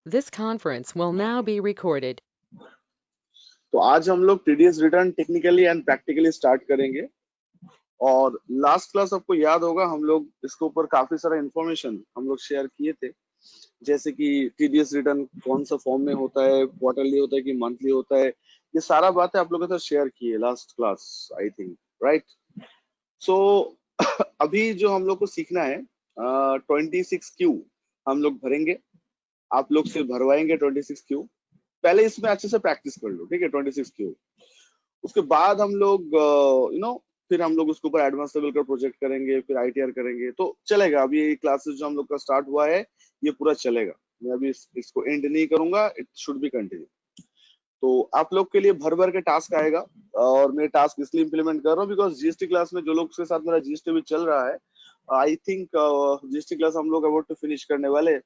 This conference will now be recorded. तो आज हम लोग TDS return technically and practically start करेंगे। और लास्ट क्लास आपको याद होगा, हम लोग इसके ऊपर काफी सारा इंफॉर्मेशन हम लोग शेयर किए थे, जैसे कि टीडीएस रिटर्न कौन सा फॉर्म में होता है, क्वार्टरली होता है कि मंथली होता है। ये सारा बातें आप लोगों के साथ शेयर की है last class, I think, right. So अभी जो हम लोग को सीखना है 26Q हम लोग भरेंगे, आप लोग से भरवाएंगे 26Q। पहले इसमें अच्छे से प्रैक्टिस कर लो, ठीक है। 26Q उसके बाद हम लोग फिर हम लोग उसके ऊपर एडवांस लेवल का प्रोजेक्ट करेंगे, फिर आईटीआर करेंगे, तो चलेगा। अभी ये क्लासेस जो हम लोग का स्टार्ट हुआ है ये पूरा चलेगा। मैं अभी इसको एंड नहीं करूंगा, इट शुड बी कंटिन्यू। तो आप लोग के लिए भर भर के टास्क आएगा, और मैं टास्क इसलिए इंप्लीमेंट कर रहा हूँ बिकॉज जीएसटी क्लास में जो लोग के साथ मेरा जीएसटी भी चल रहा है, आई थिंक जीएसटी क्लास हम लोग अबाउट टू फिनिश करने वाले हैं।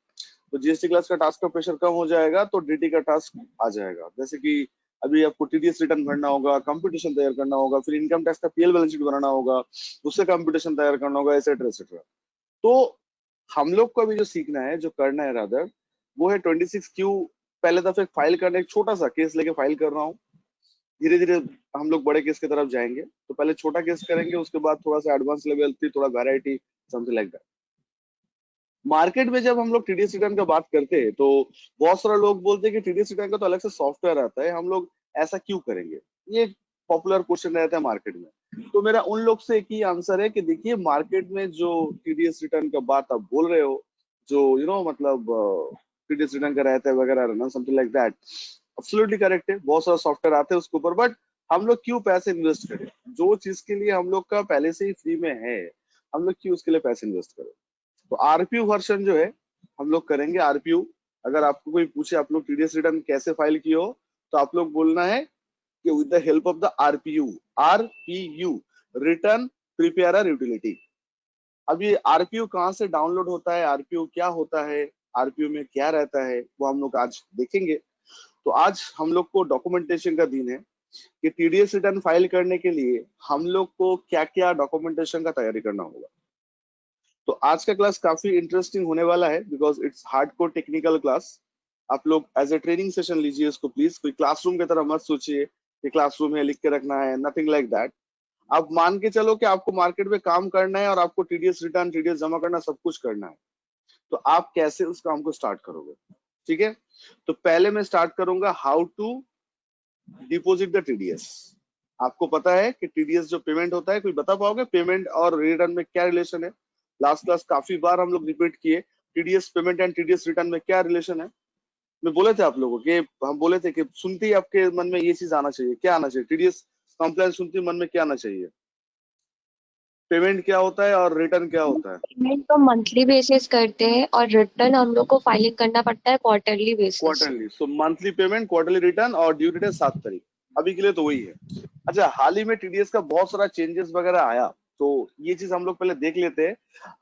तो जीएसटी क्लास का टास्क का प्रेशर कम हो जाएगा, तो डीटी का टास्क आ जाएगा। जैसे कि अभी आपको टीडीएस रिटर्न भरना होगा, कंप्यूटेशन तैयार करना होगा, फिर इनकम टैक्स का पीएल बैलेंस शीट बनाना होगा, उससे कंप्यूटेशन तैयार करना होगा, एसेट्रा एसेट्रा। तो हम लोग को अभी जो सीखना है, जो करना है रादर, वो है 26Q। पहले दफे फाइल करना, एक छोटा सा केस लेके फाइल कर रहा हूँ। धीरे धीरे हम लोग बड़े केस की तरफ जाएंगे। तो पहले छोटा केस करेंगे, उसके बाद थोड़ा सा एडवांस लेवल, फिर थोड़ा variety, something like that. Market में जब हम लोग टीडीएस रिटर्न का बात करते हैं, तो बहुत सारे लोग बोलते हैं कि टीडीएस रिटर्न का तो अलग से सॉफ्टवेयर आता है, हम लोग ऐसा क्यों करेंगे। ये पॉपुलर क्वेश्चन रहता है मार्केट में। तो मेरा उन लोग से एक ही आंसर है कि देखिए, मार्केट में जो टीडीएस रिटर्न का बात आप बोल रहे हो, जो मतलब टीडीएस रिटर्न का रहता है वगैरह, something like that, absolutely correct है। बहुत सारा सॉफ्टवेयर आते हैं उसके ऊपर, बट हम लोग क्यों पैसे इन्वेस्ट करें जो चीज के लिए हम लोग का पहले से ही फ्री में है। हम लोग क्यों उसके लिए पैसे इन्वेस्ट करें। तो आरपीयू वर्जन जो है हम लोग करेंगे आरपीयू। अगर आपको कोई पूछे आप लोग टीडीएस रिटर्न कैसे फाइल किए हो, तो आप लोग बोलना है कि with the help of the RPU. RPU, return preparer utility. अब ये आरपीयू कहाँ से डाउनलोड होता है, आरपीयू क्या होता है, आरपीयू में क्या रहता है, वो हम लोग आज देखेंगे। तो आज हम लोग को डॉक्यूमेंटेशन का दिन है कि टीडीएस रिटर्न फाइल करने के लिए हम लोग को क्या क्या डॉक्यूमेंटेशन का तैयारी करना होगा। तो आज का क्लास काफी इंटरेस्टिंग होने वाला है because it's hardcore technical class. आप लोग एज ए ट्रेनिंग सेशन लीजिए इसको प्लीज। कोई क्लासरूम की तरह मत सोचिए कि क्लासरूम है लिख के रखना है, नथिंग लाइक दैट। आप मान के चलो कि आपको मार्केट में काम करना है और आपको टीडीएस रिटर्न, टीडीएस जमा करना, सब कुछ करना है। तो आप कैसे उस काम को स्टार्ट करोगे, ठीक है। तो पहले मैं स्टार्ट करूंगा how to deposit the TDS. आपको पता है कि टीडीएस जो पेमेंट होता है, कोई बता पाओगे पेमेंट और रिटर्न में क्या रिलेशन है। लास्ट क्लास काफी बार हम लोग रिपीट किए, TDS payment and TDS return में क्या रिलेशन है। मैं बोले थे आप लोगों के, हम बोले थे कि सुनते ही आपके मन में ये चीज आना चाहिए। क्या आना चाहिए, टीडीएस कंप्लेंट सुनते ही मन में क्या आना चाहिए, पेमेंट क्या होता है और रिटर्न क्या होता है। पेमेंट तो मंथली बेसिस करते हैं और रिटर्न हम लोग को फाइलिंग करना पड़ता है क्वार्टरली बेसिस। क्वार्टरली, सो मंथली पेमेंट, क्वार्टरली रिटर्न, और ड्यू डेट है 7 तारीख। अभी के लिए तो वही है। अच्छा, हाल ही में टीडीएस का बहुत सारा चेंजेस वगैरह आया, तो ये चीज हम लोग पहले देख लेते हैं।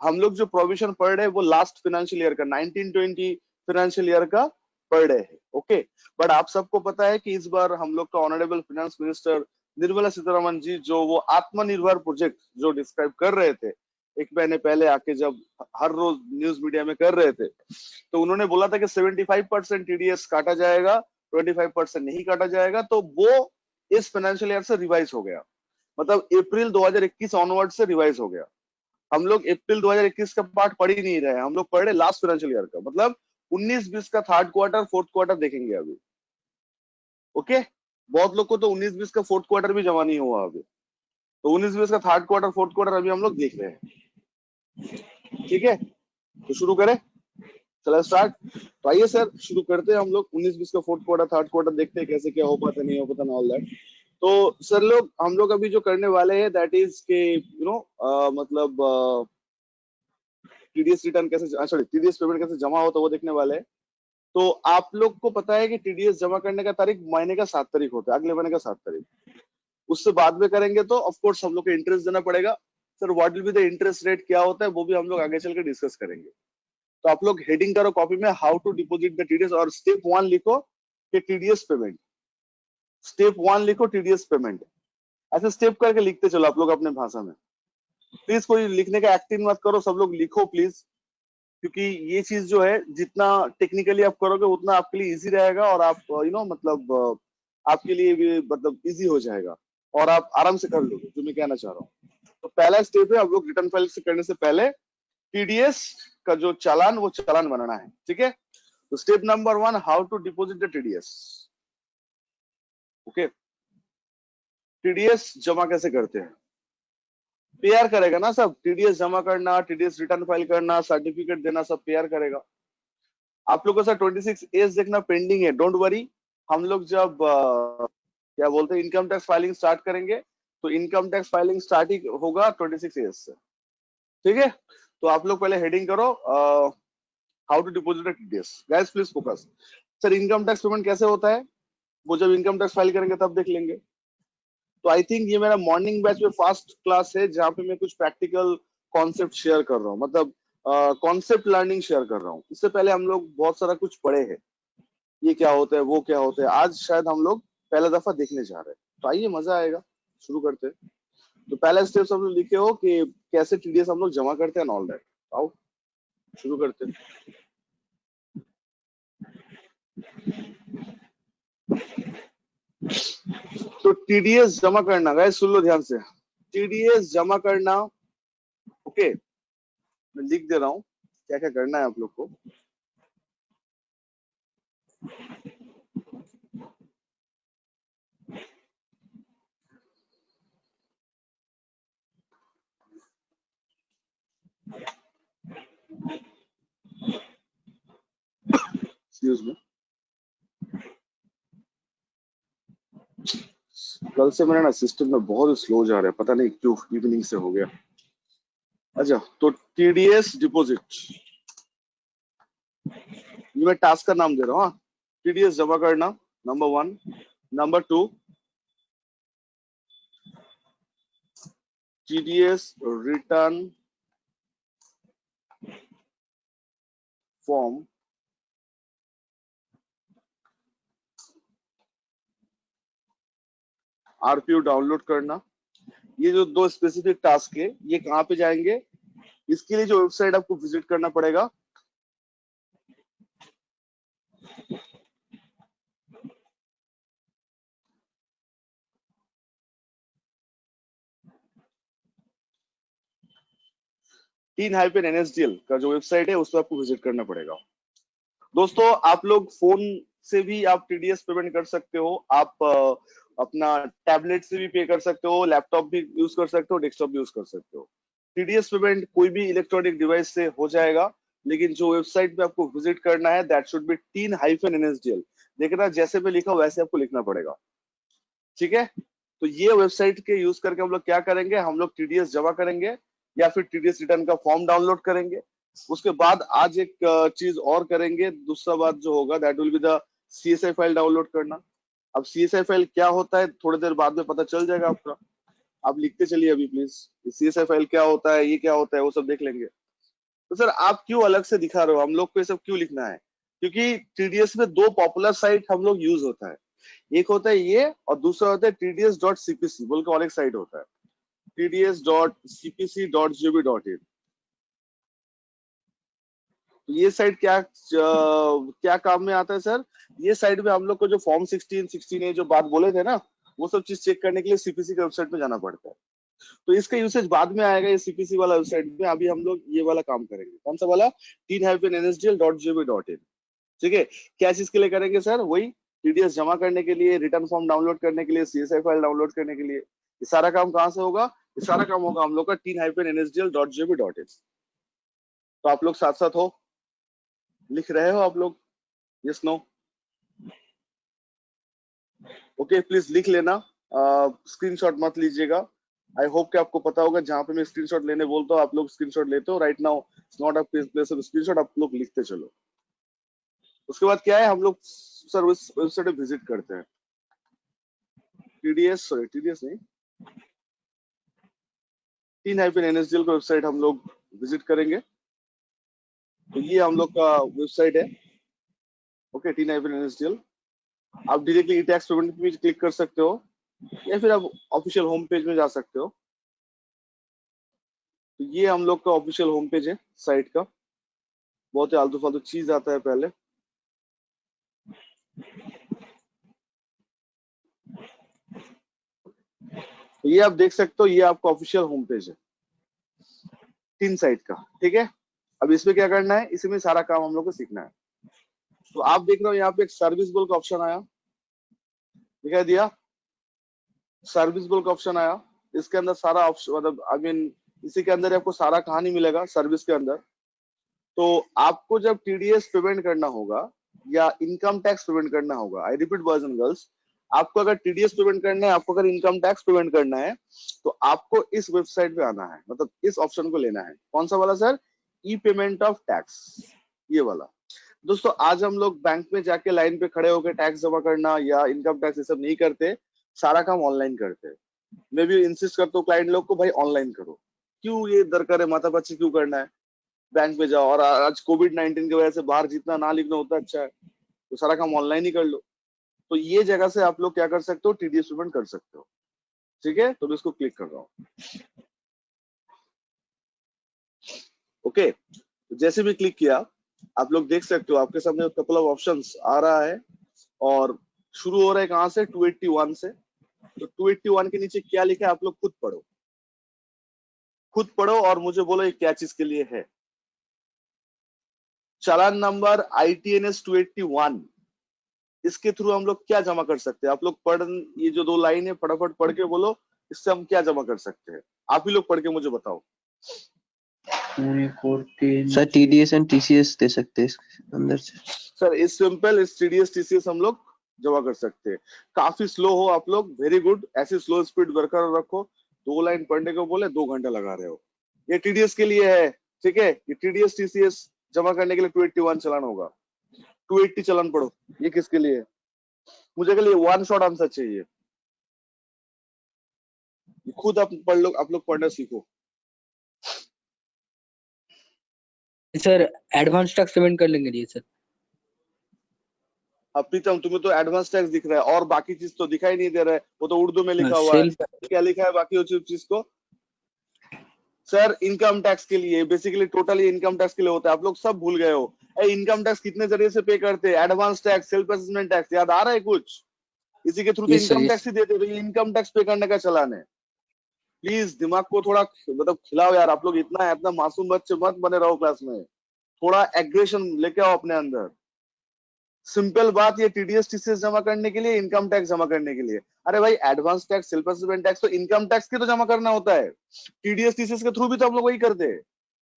हम लोग जो प्रोविजन पढ़ रहे हैं वो लास्ट फाइनेंशियल ईयर का 1920 फाइनेंशियल ईयर का पढ़ रहे हैं, ओके। बट आप सबको पता है कि इस बार हम लोग का honourable finance minister Nirmala Sitharaman ji, जो वो आत्मनिर्भर प्रोजेक्ट जो डिस्क्राइब कर रहे थे एक महीने पहले आके, जब हर रोज न्यूज मीडिया में कर रहे थे, तो उन्होंने बोला था कि 75% टीडीएस काटा जाएगा, 25% नहीं काटा जाएगा। तो वो इस फाइनेंशियल ईयर से रिवाइज हो गया, मतलब अप्रैल 2021 ऑनवर्ड से रिवाइज हो गया। हम लोग अप्रैल 2021 का पार्ट पढ़ ही नहीं रहे, हम लोग पढ़ रहे लास्ट फाइनेंशियल ईयर का, मतलब 19-20 का थर्ड क्वार्टर, फोर्थ क्वार्टर देखेंगे अभी, ओके। बहुत लोग को तो 19-20 का फोर्थ क्वार्टर भी जमा नहीं हुआ अभी, तो 19-20 का थर्ड क्वार्टर, फोर्थ क्वार्टर अभी हम लोग देख रहे हैं, ठीक है। तो शुरू करें, चलो स्टार्ट। तो आइए सर शुरू करते हैं हम लोग। 19-20 का फोर्थ क्वार्टर, थर्ड क्वार्टर देखते हैं कैसे क्या हो पाता नहीं हो पाता, ऑल दैट। तो सर लोग, हम लोग अभी जो करने वाले हैं दैट इज के मतलब टीडीएस रिटर्न कैसे, सॉरी टीडीएस पेमेंट कैसे जमा होता है वो देखने वाले हैं। तो आप लोग को पता है कि टीडीएस जमा करने का तारीख महीने का 7 तारीख होता है, अगले महीने का 7 तारीख। उससे बाद में करेंगे तो ऑफकोर्स हम लोग को इंटरेस्ट देना पड़ेगा। Sir what will be the interest rate, क्या होता है, वो भी हम लोग आगे चल के डिस्कस करेंगे। तो आप लोग हेडिंग करो कॉपी में, how to deposit the TDS, और स्टेप 1 लिखो कि टीडीएस पेमेंट। स्टेप 1 लिखो टीडीएस पेमेंट, ऐसे स्टेप करके लिखते चलो आप लोग अपने भाषा में। प्लीज कोई लिखने का एक्टिंग मत करो, सब लोग लिखो प्लीज, क्योंकि ये चीज जो है जितना टेक्निकली आप करोगे उतना आपके लिए इजी रहेगा, और आप मतलब आपके लिए भी मतलब इजी हो जाएगा और आप आराम से कर लोगे, जो मैं कहना चाह रहा हूँ। तो पहला स्टेप है, हम लोग रिटर्न फाइल से करने से पहले टीडीएस का जो चालान, वो चालान बनाना है। ठीक है, तो step number 1, how to deposit the TDS. Okay, TDS जमा कैसे करते हैं? पेयर करेगा ना सब, टीडीएस जमा करना, टीडीएस रिटर्न फाइल करना, सर्टिफिकेट देना, सब पेयर करेगा। आप लोगों का 26 एज देखना पेंडिंग है, डोंट वरी। हम लोग जब क्या बोलते हैं इनकम टैक्स फाइलिंग स्टार्ट करेंगे, तो इनकम टैक्स फाइलिंग स्टार्ट ही होगा 26 एज से। ठीक है, तो आप लोग पहले हेडिंग करो how to deposit TDS. Guys please focus. Sir income tax payment कैसे होता है, वो जब इनकम टैक्स फाइल करेंगे तब देख लेंगे। तो आई थिंक ये मेरा मॉर्निंग बैच में फर्स्ट क्लास है जहाँ पे मैं कुछ प्रैक्टिकल कॉन्सेप्ट शेयर कर रहा हूँ, मतलब कॉन्सेप्ट लर्निंग शेयर कर रहा हूँ। इससे पहले हम लोग बहुत सारा कुछ पढ़े हैं, ये क्या होता है वो क्या होता है, आज शायद हम लोग पहला दफा देखने जा रहे हैं। तो आइए मजा आएगा, शुरू करते हैं। तो पहला स्टेप हम लोग लिखे हो कि कैसे टीडीएस हम लोग जमा करते हैं, ऑल दैट। आओ शुरू करते हैं। तो टीडीएस जमा करना, गाइस सुन लो ध्यान से, टीडीएस जमा करना। ओके, मैं लिख दे रहा हूँ क्या क्या करना है आप लोग को। एक्सक्यूज मी, कल से मेरा ना सिस्टम में बहुत स्लो जा रहा है, पता नहीं क्यों, इवनिंग से हो गया। अच्छा, तो टीडीएस डिपॉजिट, मैं टास्क का नाम दे रहा हूँ। टीडीएस जमा करना, number 1। Number 2, TDS return form RPU download करना। ये जो दो स्पेसिफिक टास्क है, ये कहाँ पे जाएंगे? इसके लिए जो वेबसाइट आपको विजिट करना पड़ेगा, teen-nsdl का जो वेबसाइट है उस पर आपको विजिट करना पड़ेगा। दोस्तों आप लोग फोन से भी आप टीडीएस पेमेंट कर सकते हो, आप अपना टैबलेट से भी पे कर सकते हो, लैपटॉप भी यूज कर सकते हो, डेस्कटॉप भी यूज कर सकते हो। टीडीएस पेमेंट कोई भी इलेक्ट्रॉनिक डिवाइस से हो जाएगा, लेकिन जो वेबसाइट पे आपको विजिट करना है दैट शुड बी teen-nsdl। देखना जैसे पे लिखा वैसे आपको लिखना पड़ेगा। ठीक है, तो ये वेबसाइट के यूज करके हम लोग क्या करेंगे, हम लोग टीडीएस जमा करेंगे या फिर टीडीएस रिटर्न का फॉर्म डाउनलोड करेंगे। उसके बाद आज एक चीज और करेंगे, दूसरा बात जो होगा that will be the CSI file download करना। अब सीएसआई फाइल क्या होता है थोड़ी देर बाद में पता चल जाएगा आपका, आप लिखते चलिए अभी प्लीज। सीएसआई फाइल क्या होता है, ये क्या होता है, वो सब देख लेंगे। तो सर आप क्यों अलग से दिखा रहे हो, हम लोग को ये सब क्यों लिखना है? क्योंकि टीडीएस में दो पॉपुलर साइट हम लोग यूज होता है, एक होता है ये और दूसरा होता है tds.cpc बोल के और एक साइट होता है tds.cpc.gov.in। तो ये साइट क्या काम में आता है सर? ये साइट में हम लोग को जो फॉर्म 16 जो बात बोले थे ना, वो सब चीज चेक करने के लिए सीपीसी के वेबसाइट पे जाना पड़ता है। तो इसका यूसेज बाद में आएगा, ये सीपीसी वाला वेबसाइट में। अभी हम लोग ये वाला काम करेंगे, कौन सा वाला? teen-nsdl.gov.in। ठीक है, क्या चीज के लिए करेंगे सर? वही टीडीएस जमा करने के लिए, रिटर्न फॉर्म डाउनलोड करने के लिए, सीएसआई फाइल डाउनलोड करने के लिए। ये सारा काम कहाँ से होगा? ये सारा काम होगा हम लोग का teen-nsdl.gov.in। तो आप लोग साथ साथ हो, लिख रहे हो आप लोग? Yes no? ओके, प्लीज लिख लेना, स्क्रीनशॉट मत लीजिएगा। आई होप कि आपको पता होगा जहां पे मैं स्क्रीनशॉट लेने बोलता हूँ आप लोग स्क्रीनशॉट लेते हो। Right now it's not a place of screenshot, आप लोग लिखते चलो। उसके बाद क्या है, हम लोग सर उस वेबसाइट पे विजिट करते हैं। टीडीएस, सॉरी टीडीएस नहीं, teen-nsdl का वेबसाइट हम लोग विजिट करेंगे। तो ये हम लोग का वेबसाइट है। Okay, teen-nsdl। आप डायरेक्टली टैक्स पेमेंट पे क्लिक कर सकते हो या फिर आप ऑफिशियल होम पेज में जा सकते हो। तो ये हम लोग का ऑफिशियल होम पेज है साइट का। बहुत ही आलतू फालतू चीज आता है पहले। तो ये आप देख सकते हो, ये आपका ऑफिशियल होम पेज है 3 साइट का, ठीक है। अब इसमें क्या करना है, इसमें सारा काम हम लोग को सीखना है। तो आप देख रहे हो यहाँ पे एक सर्विस बोल का ऑप्शन आया, दिखाई दिया, सर्विस बोल का ऑप्शन आया। इसके अंदर सारा ऑप्शन, मतलब आई मीन इसी के अंदर आपको सारा कहानी मिलेगा सर्विस के अंदर। तो आपको जब टीडीएस पेमेंट करना होगा या इनकम टैक्स पेमेंट करना होगा, आई रिपीट बॉयज एंड गर्ल्स, आपको अगर टीडीएस पेमेंट करना है, आपको अगर इनकम टैक्स पेमेंट करना है, तो आपको इस वेबसाइट पे आना है, मतलब इस ऑप्शन को लेना है। कौन सा वाला sir? E payment of tax, ये वाला। दोस्तों आज हम लोग बैंक में जाके लाइन पे खड़े होकर टैक्स जमा करना या इनकम टैक्स ये सब नहीं करते, सारा काम ऑनलाइन करते हैं। मैं भी इंसिस्ट करता हूँ क्लाइंट लोग को, भाई ऑनलाइन करो। क्यों ये दरकार है, माथापच्ची क्यों करना है, बैंक पे जाओ। और आज कोविड-19 की वजह से बाहर जितना ना लिखना होता अच्छा है, तो सारा काम ऑनलाइन ही कर लो। तो ये जगह से आप लोग क्या कर सकते हो, टीडीएस पेमेंट कर सकते हो, ठीक है। तो मैं इसको क्लिक कर रहा हूँ, ओके। जैसे भी क्लिक किया, आप लोग देख सकते हो आपके सामने कपल ऑफ ऑप्शंस आ रहा है, और शुरू हो रहा है कहां से, 281 से। तो 281 के नीचे क्या लिखा है आप लोग खुद पढ़ो, खुद पढ़ो और मुझे बोलो ये क्या चीज के लिए है। चालान नंबर ITNS 281, इसके थ्रू हम लोग क्या जमा कर सकते हैं? आप लोग पढ़, ये जो 2 लाइन है फटाफट पढ़ के बोलो, इससे हम क्या जमा कर सकते हैं? आप ही लोग पढ़ के मुझे बताओ। सर टीडीएस एंड टीसीएस दे सकते हैं इसके अंदर से। सर इस सिंपल, इस टीडीएस टीसीएस हम लोग जमा कर सकते हैं। काफी स्लो हो आप लोग, वेरी गुड, ऐसी स्लो स्पीड बरकरार रखो। 2 लाइन पढ़ने को बोले 2 घंटे लगा रहे हो। ये टीडीएस के लिए है, ठीक है। ये टीडीएस टीसीएस जमा करने के लिए 281 चलान होगा, 280 चलान पढ़ो। ये किसके लिए है? मुझे के लिए 1 शॉट आंसर चाहिए। खुद आप पढ़ लो, आप लोग पढ़ना सीखो। सर एडवांस टैक्स पेमेंट कर लेंगे ये सर। अब प्रीतम तुम्हें तो एडवांस टैक्स दिख रहा है और बाकी चीज तो दिखाई नहीं दे रहा है, वो तो उर्दू में लिखा हुआ है। क्या लिखा है बाकी चीज को? सर इनकम टैक्स के लिए, बेसिकली टोटली इनकम टैक्स के लिए होता है। आप लोग सब भूल गए हो। इनकम टैक्स कितने जरिए से पे करते हैं? Advance tax, self assessment tax, याद आ रहा है कुछ? इसी के थ्रू तो इनकम टैक्स ही देते हैं। ये इनकम टैक्स पे करने का चलान है। प्लीज दिमाग को थोड़ा मतलब खिलाओ यार। आप लोग इतना इतना मासूम बच्चे मत बने रहो क्लास में, थोड़ा एग्रेशन लेके आओ अपने अंदर। सिंपल बात, ये टीडीएस टीसीएस जमा करने के लिए, इनकम टैक्स जमा करने के लिए। अरे भाई advance tax, self assessment tax तो इनकम टैक्स के तो जमा करना होता है। टीडीएस टीसीएस के थ्रू भी तो हम लोग वही करते हैं,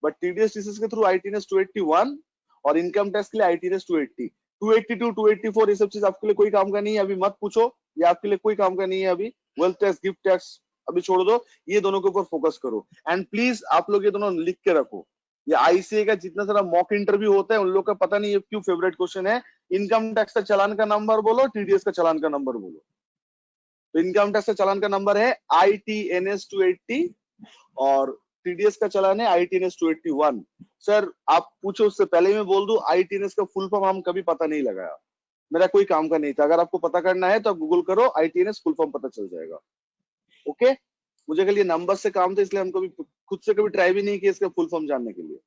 बट टीडीएस टीसीएस के थ्रू ITNS 281 और इनकम टैक्स के लिए ITNS 280, 282, 284 ये सब चीज आपके लिए कोई काम का नहीं है। अभी मत पूछो, ये आपके लिए कोई काम का नहीं है अभी। वेल्थ टैक्स, गिफ्ट टैक्स अभी छोड़ दो, ये दोनों के ऊपर फोकस करो। एंड प्लीज आप लोग ये दोनों लिख के रखो। ये ICA का जितना सारा मॉक इंटरव्यू होता है, उन लोग का पता नहीं है क्यों फेवरेट क्वेश्चन है, इनकम टैक्स का चालान का नंबर बोलो, टीडीएस का चालान का नंबर बोलो। तो इनकम टैक्स का चालान का नंबर है ITNS 280 और टीडीएस का चालान है ITNS 281। सर आप पूछो, उससे पहले मैं बोल दूं, ITNS का फुल फॉर्म हम कभी पता नहीं लगाया, मेरा कोई काम का नहीं था। अगर आपको पता करना है तो आप गूगल करो, ITNS फुल फॉर्म पता चल जाएगा, ओके। मुझे के लिए नंबर से काम था, इसलिए हम कभी खुद से कभी ट्राई भी नहीं किया इसका फुल फॉर्म जानने के लिए।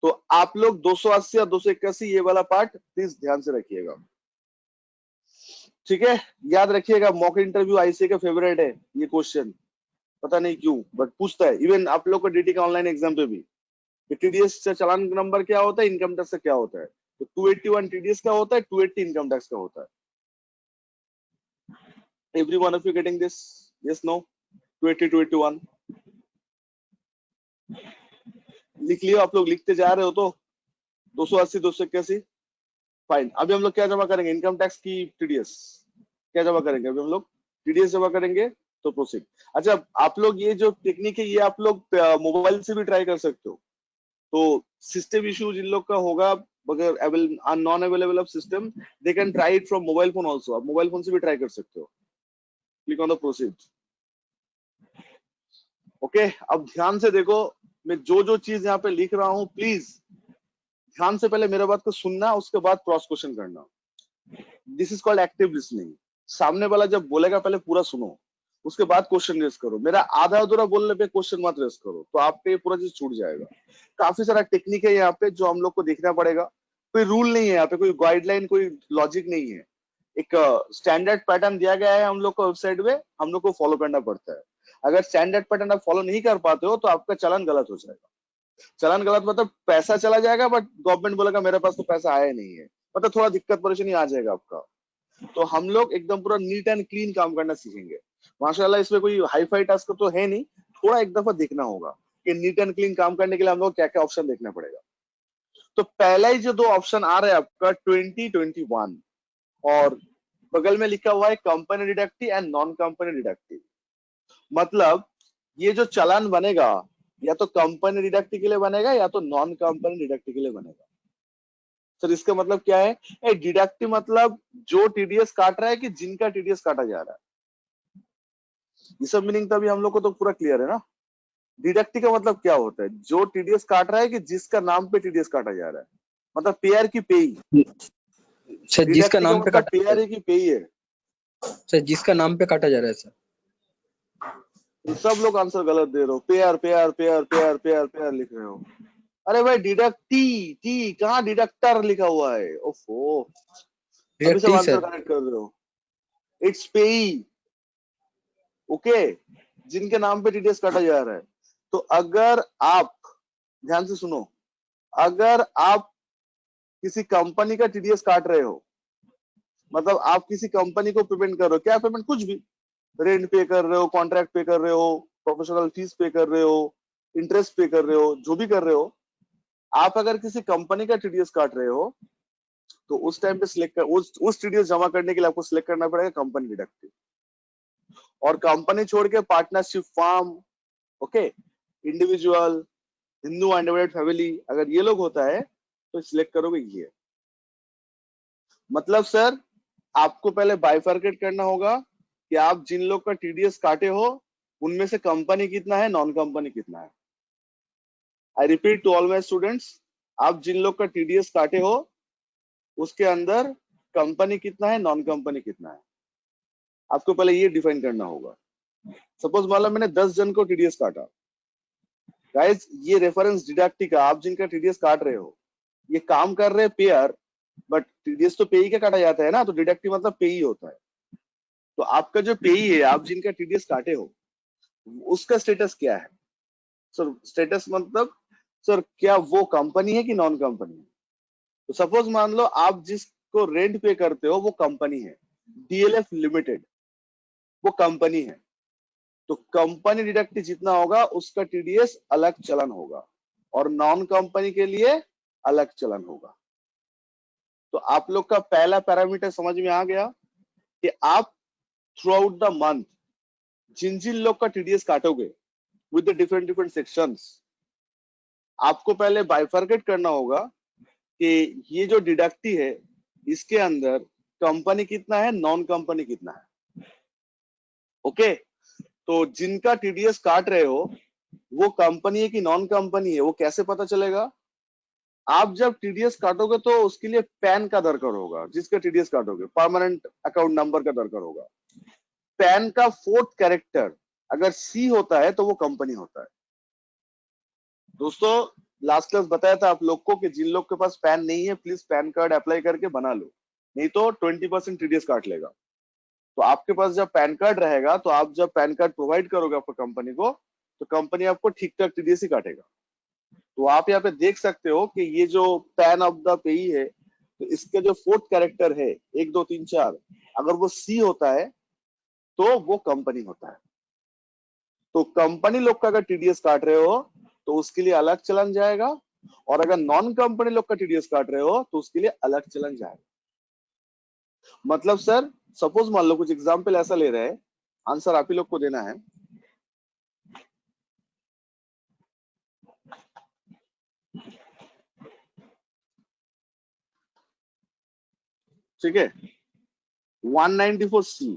तो आप लोग 280 और 281 ये वाला पार्ट प्लीज ध्यान से रखिएगा, ठीक है। याद रखिएगा, मॉक इंटरव्यू ICA का फेवरेट है ये क्वेश्चन, पता नहीं क्यों बट पूछता है। इवन आप लोग को DT का ऑनलाइन एग्जाम पे भी टीडीएस से चालान नंबर क्या होता है, इनकम टैक्स से क्या होता है। तो 281 टीडीएस का होता है, 280 इनकम टैक्स का होता है। Every one of you getting this? Yes, no? 280, 281 लिख लियो। आप लोग लिखते जा रहे हो तो 280, 281 फाइन। अभी हम लोग क्या जमा करेंगे, इनकम टैक्स की टीडीएस? क्या जमा करेंगे अभी हम लोग? टीडीएस जमा करेंगे। तो प्रोसीड। अच्छा, आप लोग ये जो टेक्निक है ये आप लोग मोबाइल से भी ट्राई कर सकते हो। तो सिस्टम इशू जिन लोग का होगा, अगर non available of system, they can try it from mobile phone also. आप मोबाइल फोन से भी ट्राई कर सकते हो। Click on the proceed, okay. अब ध्यान से देखो, मैं जो जो चीज यहाँ पे लिख रहा हूँ, प्लीज ध्यान से पहले मेरे बात को सुनना, उसके बाद क्रॉस क्वेश्चन करना। This is called active listening. सामने वाला जब बोलेगा पहले पूरा सुनो, उसके बाद क्वेश्चन रेस करो। मेरा आधा अधूरा बोलने पे क्वेश्चन मत रेस करो, तो आपका ये पूरा चीज छूट जाएगा। काफी सारा टेक्निक है यहाँ पे जो हम लोग को देखना पड़ेगा। कोई रूल नहीं है यहाँ पे, कोई गाइडलाइन, कोई लॉजिक नहीं है। एक स्टैंडर्ड पैटर्न दिया गया है हम लोग को वेबसाइट में, हम लोग को फॉलो करना पड़ता है। अगर स्टैंडर्ड पैटर्न आप फॉलो नहीं कर पाते हो तो आपका चालान गलत हो जाएगा। चालान गलत मतलब पैसा चला जाएगा, बट गवर्नमेंट बोलेगा मेरे पास तो पैसा आया नहीं है, मतलब थोड़ा दिक्कत परेशानी आ जाएगा आपका। तो हम लोग एकदम पूरा नीट एंड क्लीन काम करना सीखेंगे। माशाल्लाह इसमें कोई हाई फाई टास्क तो है नहीं, थोड़ा एक दफा देखना होगा कि नीट एंड क्लीन काम करने के लिए हम लोग क्या क्या ऑप्शन देखना पड़ेगा। तो पहला ही जो दो ऑप्शन आ रहा है आपका 2021, और बगल में लिखा हुआ है company deductive and non company deductive. मतलब ये जो चालान बनेगा या तो कंपनी डिडक्टिव के लिए बनेगा या तो नॉन कंपनी डिडक्टिव के लिए बनेगा। सर इसका मतलब क्या है? डिडक्टिव मतलब जो टीडीएस काट रहा है कि जिनका टीडीएस काटा जा रहा है। ये सब मीनिंग तभी हम लोग को तो पूरा क्लियर है ना। डिडक्टिव का मतलब क्या होता है? जो टीडीएस काट रहा है कि जिसका नाम पे टीडीएस काटा जा रहा है, मतलब पेयर की पेई। सर जिसका डिडक्टिव का नाम पे मतलब काटा जा पेयर रहा है कि पेई है। है, सर जिसका नाम पे काटा जा रहा है सर। ये सब लोग आंसर गलत दे रहे हो। Pair pair pair pair pair pair लिख रहे हो। अरे भाई डिडक्टी टी कहाँ डिडक्टर लिखा हुआ है? ओफो, अभी सब डिडक्टिव आंसर सर। करेक्ट कर रहे हो। इट्स पेई। ओके, जिनके नाम पे टीडीएस काटा जा रहा है। तो अगर आप ध्यान से सुनो, अगर आप किसी कंपनी का टीडीएस काट रहे हो, मतलब आप किसी कंपनी को पेमेंट कर रहे हो, क्या पेमेंट? कुछ भी, रेंट पे कर रहे हो, कॉन्ट्रैक्ट पे कर रहे हो, प्रोफेशनल फीस पे कर रहे हो, इंटरेस्ट पे कर रहे हो, जो भी कर रहे हो, आप अगर किसी कंपनी का टीडीएस काट रहे हो तो उस टाइम पे सिलेक्ट कर, उस टीडीएस जमा करने के लिए आपको सिलेक्ट करना पड़ेगा कंपनी डिडक्टिव। और कंपनी छोड़ के partnership, firm, okay, individual, Hindu undivided family, अगर ये लोग होता है तो सिलेक्ट करोगे ये। मतलब सर आपको पहले बाइफरकेट करना होगा कि आप जिन लोग का टीडीएस काटे हो उनमें से कंपनी कितना है, नॉन कंपनी कितना है। I repeat to all my students, आप जिन लोग का टीडीएस काटे हो उसके अंदर कंपनी कितना है, नॉन कंपनी कितना है, आपको पहले ये डिफाइन करना होगा। सपोज मान लो मैंने 10 जन को टीडीएस काटा। गाइस ये रेफरेंस डिडक्टिव का, आप जिनका टीडीएस काट रहे हो ये काम कर रहे हैं पेयर, बट टीडीएस तो पेई का काटा जाता है ना, तो डिडक्टिव मतलब पेई होता है। तो आपका जो पेई है, आप जिनका टीडीएस काटे हो, उसका स्टेटस क्या है? सर स्टेटस मतलब सर क्या वो कंपनी है कि नॉन कंपनी है? तो सपोज मान लो आप जिसको रेंट पे करते हो वो कंपनी है, डीएलएफ लिमिटेड, वो कंपनी है। तो कंपनी डिडक्टिव जितना होगा उसका टीडीएस अलग चलन होगा, और नॉन कंपनी के लिए अलग चलन होगा। तो आप लोग का पहला पैरामीटर समझ में आ गया कि आप थ्रू आउट द मंथ जिन जिन लोग का टीडीएस काटोगे with the different different sections, आपको पहले बाइफरकेट करना होगा कि ये जो डिडक्टिव है इसके अंदर कंपनी कितना है, नॉन कंपनी कितना है। ओके, तो जिनका टीडीएस काट रहे हो वो कंपनी है कि नॉन कंपनी है, वो कैसे पता चलेगा? आप जब टीडीएस काटोगे तो उसके लिए पैन का दरकार होगा। जिसका टीडीएस काटोगे परमानेंट अकाउंट नंबर का दरकार होगा। पैन का 4th कैरेक्टर अगर सी होता है तो वो कंपनी होता है। दोस्तों लास्ट क्लास बताया था आप लोग को कि जिन लोग के पास पैन नहीं है प्लीज पैन कार्ड अप्लाई करके बना लो, नहीं तो 20% टीडीएस काट लेगा। तो आपके पास जब पैन कार्ड रहेगा तो आप जब पैन कार्ड प्रोवाइड करोगे आपको कंपनी को, तो कंपनी आपको ठीक ठाक टीडीएस ही काटेगा। तो आप यहाँ पे देख सकते हो कि ये जो पैन ऑफ द पेई है, तो इसके जो 4th कैरेक्टर है 1 2 3 4, अगर वो सी होता है तो वो कंपनी होता है। तो कंपनी लोग का अगर टीडीएस काट रहे हो तो उसके लिए अलग चलन जाएगा, और अगर नॉन कंपनी लोग का टीडीएस काट रहे हो तो उसके लिए अलग चलन जाएगा। मतलब सर सपोज मान लो कुछ एग्जाम्पल ऐसा ले रहे हैं, आंसर आप ही लोग को देना है। ठीक है, 194C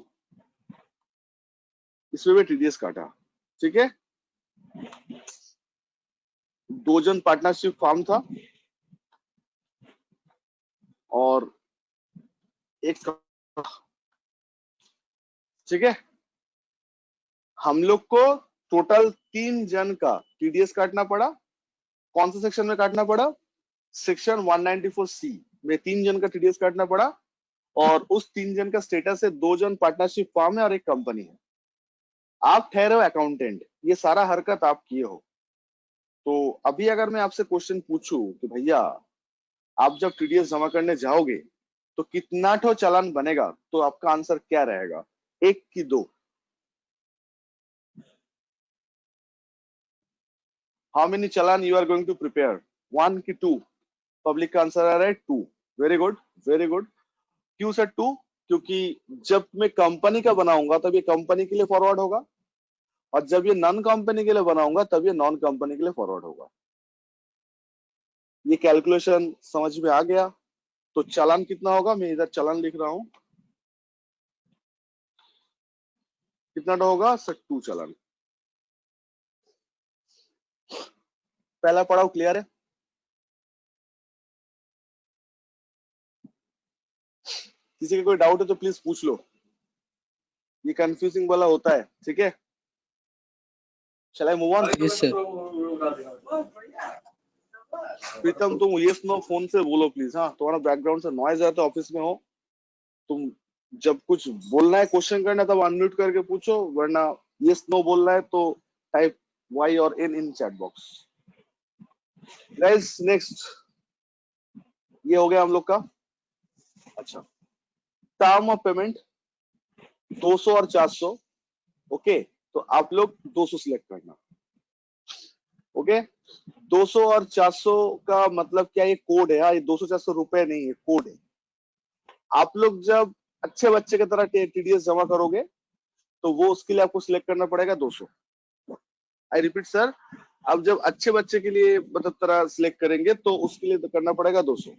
इसमें भी टीडीएस काटा। ठीक है, 2 जन पार्टनरशिप फार्म था और एक, ठीक है, हम लोग को टोटल 3 जन का टीडीएस काटना पड़ा। कौन से सेक्शन में काटना पड़ा? सेक्शन 194C में 3 जन का टीडीएस काटना पड़ा। और उस 3 जन का स्टेटस है 2 जन पार्टनरशिप फॉर्म है और एक कंपनी है। आप ठहरे हो अकाउंटेंट, ये सारा हरकत आप किए हो। तो अभी अगर मैं आपसे क्वेश्चन पूछूं कि भैया आप जब टीडीएस जमा करने जाओगे तो कितना ठो चालान बनेगा, तो आपका आंसर क्या रहेगा? 1 कि 2? How many challan you are going to prepare? 1 कि 2? पब्लिक का आंसर आ रहा है 2। Very good, very good. क्यों सर 2? क्योंकि जब मैं कंपनी का बनाऊंगा तब ये कंपनी के लिए फॉरवर्ड होगा, और जब ये नॉन कंपनी के लिए बनाऊंगा तब ये नॉन कंपनी के लिए फॉरवर्ड होगा। ये कैलकुलेशन समझ में आ गया? तो चालान कितना होगा? मैं इधर चालान लिख रहा हूं। कितना होगा सर? 2 चालान। पहला पड़ाव क्लियर है? किसी का कोई डाउट है तो प्लीज पूछ लो, ये कंफ्यूजिंग वाला होता है। ठीक है, shall I move on? Yes sir. Pritam तुम यस नो फोन से बोलो प्लीज। हाँ, तुम्हारा बैकग्राउंड से नॉइज आता है, ऑफिस में हो तुम। जब कुछ बोलना है, क्वेश्चन करना है, तब अनम्यूट करके पूछो, वरना यस नो बोलना है तो टाइप वाई और N in chat box. Guys next, ये हो गया हम लोग का। अच्छा, टर्म ऑफ पेमेंट 200 और 400। ओके, तो आप लोग 200 सिलेक्ट करना। ओके, 200 और 400 का मतलब क्या? ये कोड है। ये 200-400 रुपए नहीं है, कोड है। आप लोग जब अच्छे बच्चे की तरह टीडीएस जमा करोगे तो वो उसके लिए आपको सिलेक्ट करना पड़ेगा 200। आई रिपीट सर, आप जब अच्छे बच्चे के लिए मतलब तरह सिलेक्ट करेंगे तो उसके लिए तो करना पड़ेगा 200।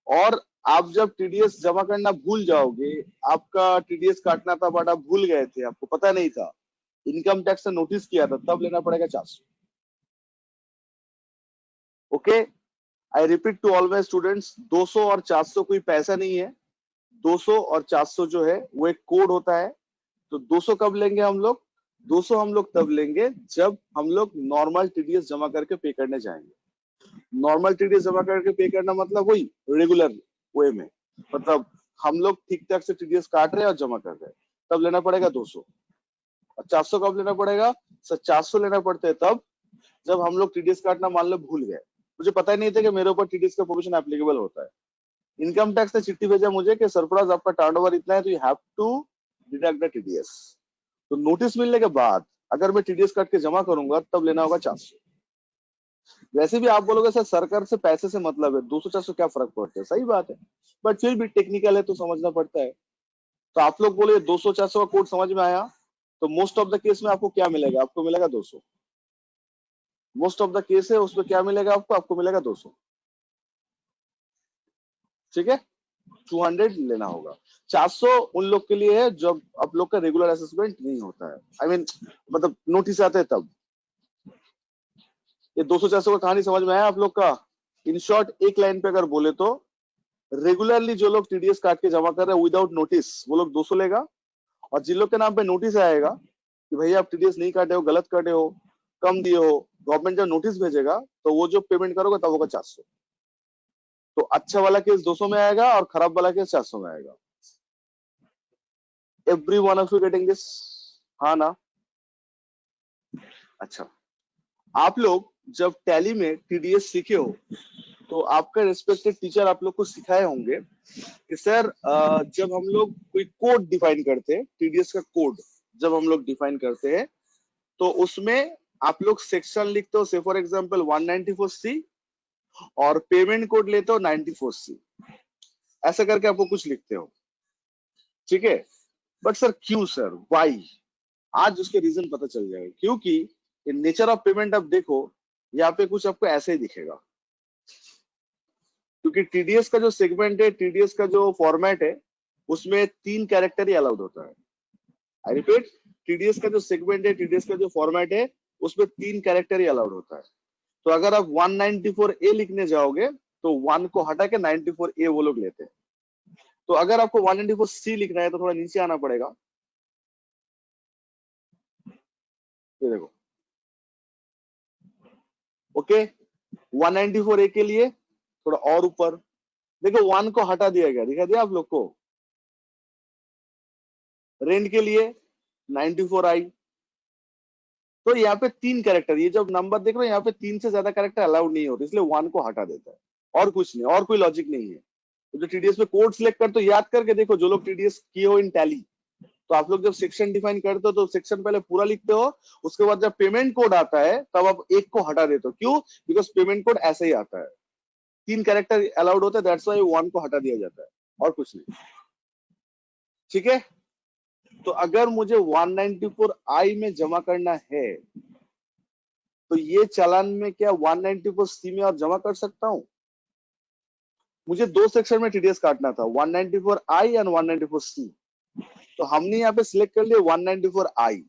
और आप जब टीडीएस जमा करना भूल जाओगे, आपका टीडीएस काटना था बट आप भूल गए थे, आपको पता नहीं था, इनकम टैक्स से नोटिस किया था, तब लेना पड़ेगा 400। Okay, I repeat to all my students, 200 और 400 कोई पैसा नहीं है। 200 और 400 जो है वो एक कोड होता है। तो 200 कब लेंगे हम लोग? 200 हम लोग तब लेंगे जब हम लोग नॉर्मल टीडीएस जमा करके पे करने जाएंगे। नॉर्मल टीडीएस जमा करके पे करना मतलब वही रेगुलर वे में, मतलब हम लोग ठीक ठाक से टीडीएस काट रहे हैं और जमा कर रहे हैं, तब लेना पड़ेगा 200। और 400 कब लेना पड़ेगा सर? 400 लेना पड़ता है तब जब हम लोग टीडीएस काटना मान लो भूल गए, मुझे पता ही नहीं था कि मेरे ऊपर टीडीएस का प्रोविजन एप्लीकेबल होता है। इनकम टैक्स ने चिट्ठी भेजा मुझे कि सरफराज आपका टर्नओवर इतना है तो you have to deduct the TDS. तो नोटिस मिलने के बाद अगर मैं टीडीएस काट के जमा करूंगा तब लेना होगा 400। वैसे भी आप बोलोगे सर सरकार से पैसे से मतलब है, 200-400 क्या फर्क पड़ता है? सही बात है, बट फिर भी टेक्निकल है तो समझना पड़ता है। तो आप लोग बोले 200-400 का कोड समझ में आया, तो मोस्ट ऑफ द केस में आपको क्या मिलेगा? आपको मिलेगा 200। मोस्ट ऑफ द केस है उसमें क्या मिलेगा आपको? आपको मिलेगा 200। ठीक है, 200 लेना होगा। 400 उन लोग के लिए है जब आप लोग का रेगुलर असेसमेंट नहीं होता है, आई मीन मतलब नोटिस आते हैं तब। ये 200-400 का कहानी समझ में आया आप लोग का? इन शॉर्ट एक लाइन पे अगर बोले तो रेगुलरली जो लोग टीडीएस काट के जमा कर रहे हैं विदाउट नोटिस, वो लोग 200 लेगा। और जिन लोग के नाम पे नोटिस आएगा कि भैया आप टीडीएस नहीं काटे हो, गलत काटे हो, कम दिए हो, गवर्नमेंट जब नोटिस भेजेगा तो वो जो पेमेंट करोगे तब होगा 400। तो अच्छा वाला केस 200 में आएगा और खराब वाला केस 400 में आएगा। Every one of you getting this? हाँ ना? अच्छा, आप लोग जब टैली में टीडीएस सीखे हो तो आपका रिस्पेक्टेड टीचर आप लोग को सिखाए होंगे कि सर जब हम लोग कोई कोड डिफाइन करते हैं, टीडीएस का कोड जब हम लोग डिफाइन करते हैं तो उसमें आप लोग सेक्शन लिखते हो, से फॉर एग्जांपल 194C, और पेमेंट कोड लेते हो 94C, ऐसा करके आपको कुछ लिखते हो। ठीक है, बट सर क्यों सर, वाई? आज उसके रीजन पता चल जाएगा। क्योंकि नेचर ऑफ पेमेंट आप देखो, यहाँ पे कुछ आपको ऐसे ही दिखेगा। क्योंकि टीडीएस का जो सेगमेंट है, टीडीएस का जो फॉर्मेट है, उसमें 3 कैरेक्टर ही अलाउड होता है। आई रिपीट, टीडीएस का जो सेगमेंट है, टीडीएस का जो फॉर्मेट है, उसमें 3 कैरेक्टर ही अलाउड होता है। तो अगर आप 194A लिखने जाओगे तो 1 को हटा के 94A वो लोग लेते हैं। तो अगर आपको 194C लिखना है तो थोड़ा नीचे आना पड़ेगा, ये देखो, ओके। 194A के लिए थोड़ा और ऊपर देखो, 1 को हटा दिया गया, दिखा दिया आप लोग को। रेंट के लिए 94I। तो यहाँ पे 3 कैरेक्टर, ये जब नंबर देख रहे हो यहाँ पे 3 से ज्यादा कैरेक्टर अलाउड नहीं होते, इसलिए 1 को हटा देता है, और कुछ नहीं, और कोई लॉजिक नहीं है। तो जो टीडीएस में कोड सिलेक्ट कर, तो याद करके देखो, जो लोग टीडीएस किए हो इन टैली, तो आप लोग जब सेक्शन डिफाइन करते हो तो सेक्शन पहले पूरा लिखते हो, उसके बाद जब पेमेंट कोड आता है तब आप एक को हटा देते हो। क्यों? बिकॉज पेमेंट कोड ऐसे ही आता है, 3 कैरेक्टर अलाउड होते हैं, दैट्स व्हाई 1 को हटा दिया जाता है, और कुछ नहीं। ठीक है, तो अगर मुझे 194I में जमा करना है तो ये चालान में क्या 194C में और जमा कर सकता हूं? मुझे 2 सेक्शन में टीडीएस काटना था, 194I एंड 194C। तो हमने यहाँ पे सिलेक्ट कर लिया 194I।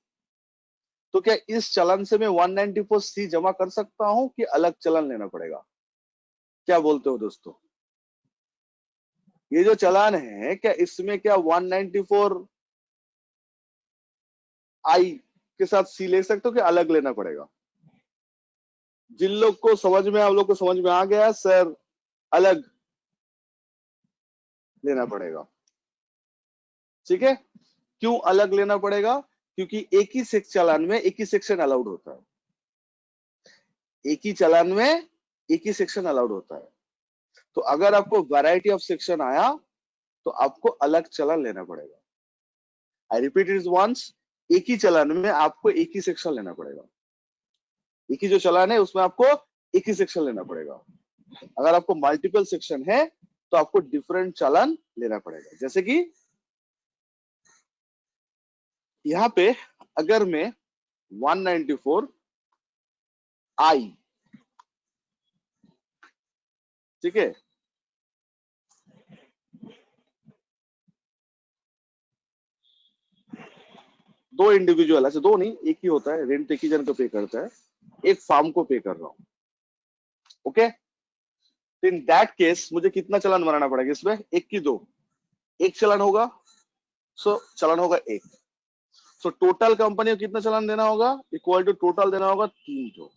तो क्या इस चालान से मैं 194C जमा कर सकता हूं कि अलग चालान लेना पड़ेगा? क्या बोलते हो दोस्तों? ये जो चालान है, क्या इसमें क्या 194I के साथ C ले सकते हो कि अलग लेना पड़ेगा? जिन लोग को समझ में, आप लोग को समझ में आ गया सर, अलग लेना पड़ेगा। ठीक है, क्यों अलग लेना पड़ेगा? क्योंकि एक ही चालान में एक ही सेक्शन अलाउड होता है, एक ही चालान में एक ही सेक्शन अलाउड होता है। तो अगर आपको वैरायटी ऑफ सेक्शन आया तो आपको अलग चालान लेना पड़ेगा। आई रिपीट इट वंस, एक ही चालान में आपको एक ही सेक्शन लेना पड़ेगा, एक ही जो चालान है उसमें आपको एक ही सेक्शन लेना पड़ेगा। अगर आपको मल्टीपल सेक्शन है तो आपको डिफरेंट चालान लेना पड़ेगा। जैसे कि यहाँ पे अगर मैं 194I, ठीक है, दो इंडिविजुअल, ऐसे दो नहीं, एक ही होता है, रेंट एक ही जन को पे करता है, एक फार्म को पे कर रहा हूं, ओके। तो इन दैट केस मुझे कितना चालान बनाना पड़ेगा इसमें? एक की दो, एक चालान होगा, सो चालान होगा एक। सो टोटल कंपनी को कितना चालान देना होगा? इक्वल टू टोटल देना होगा 3 ठो।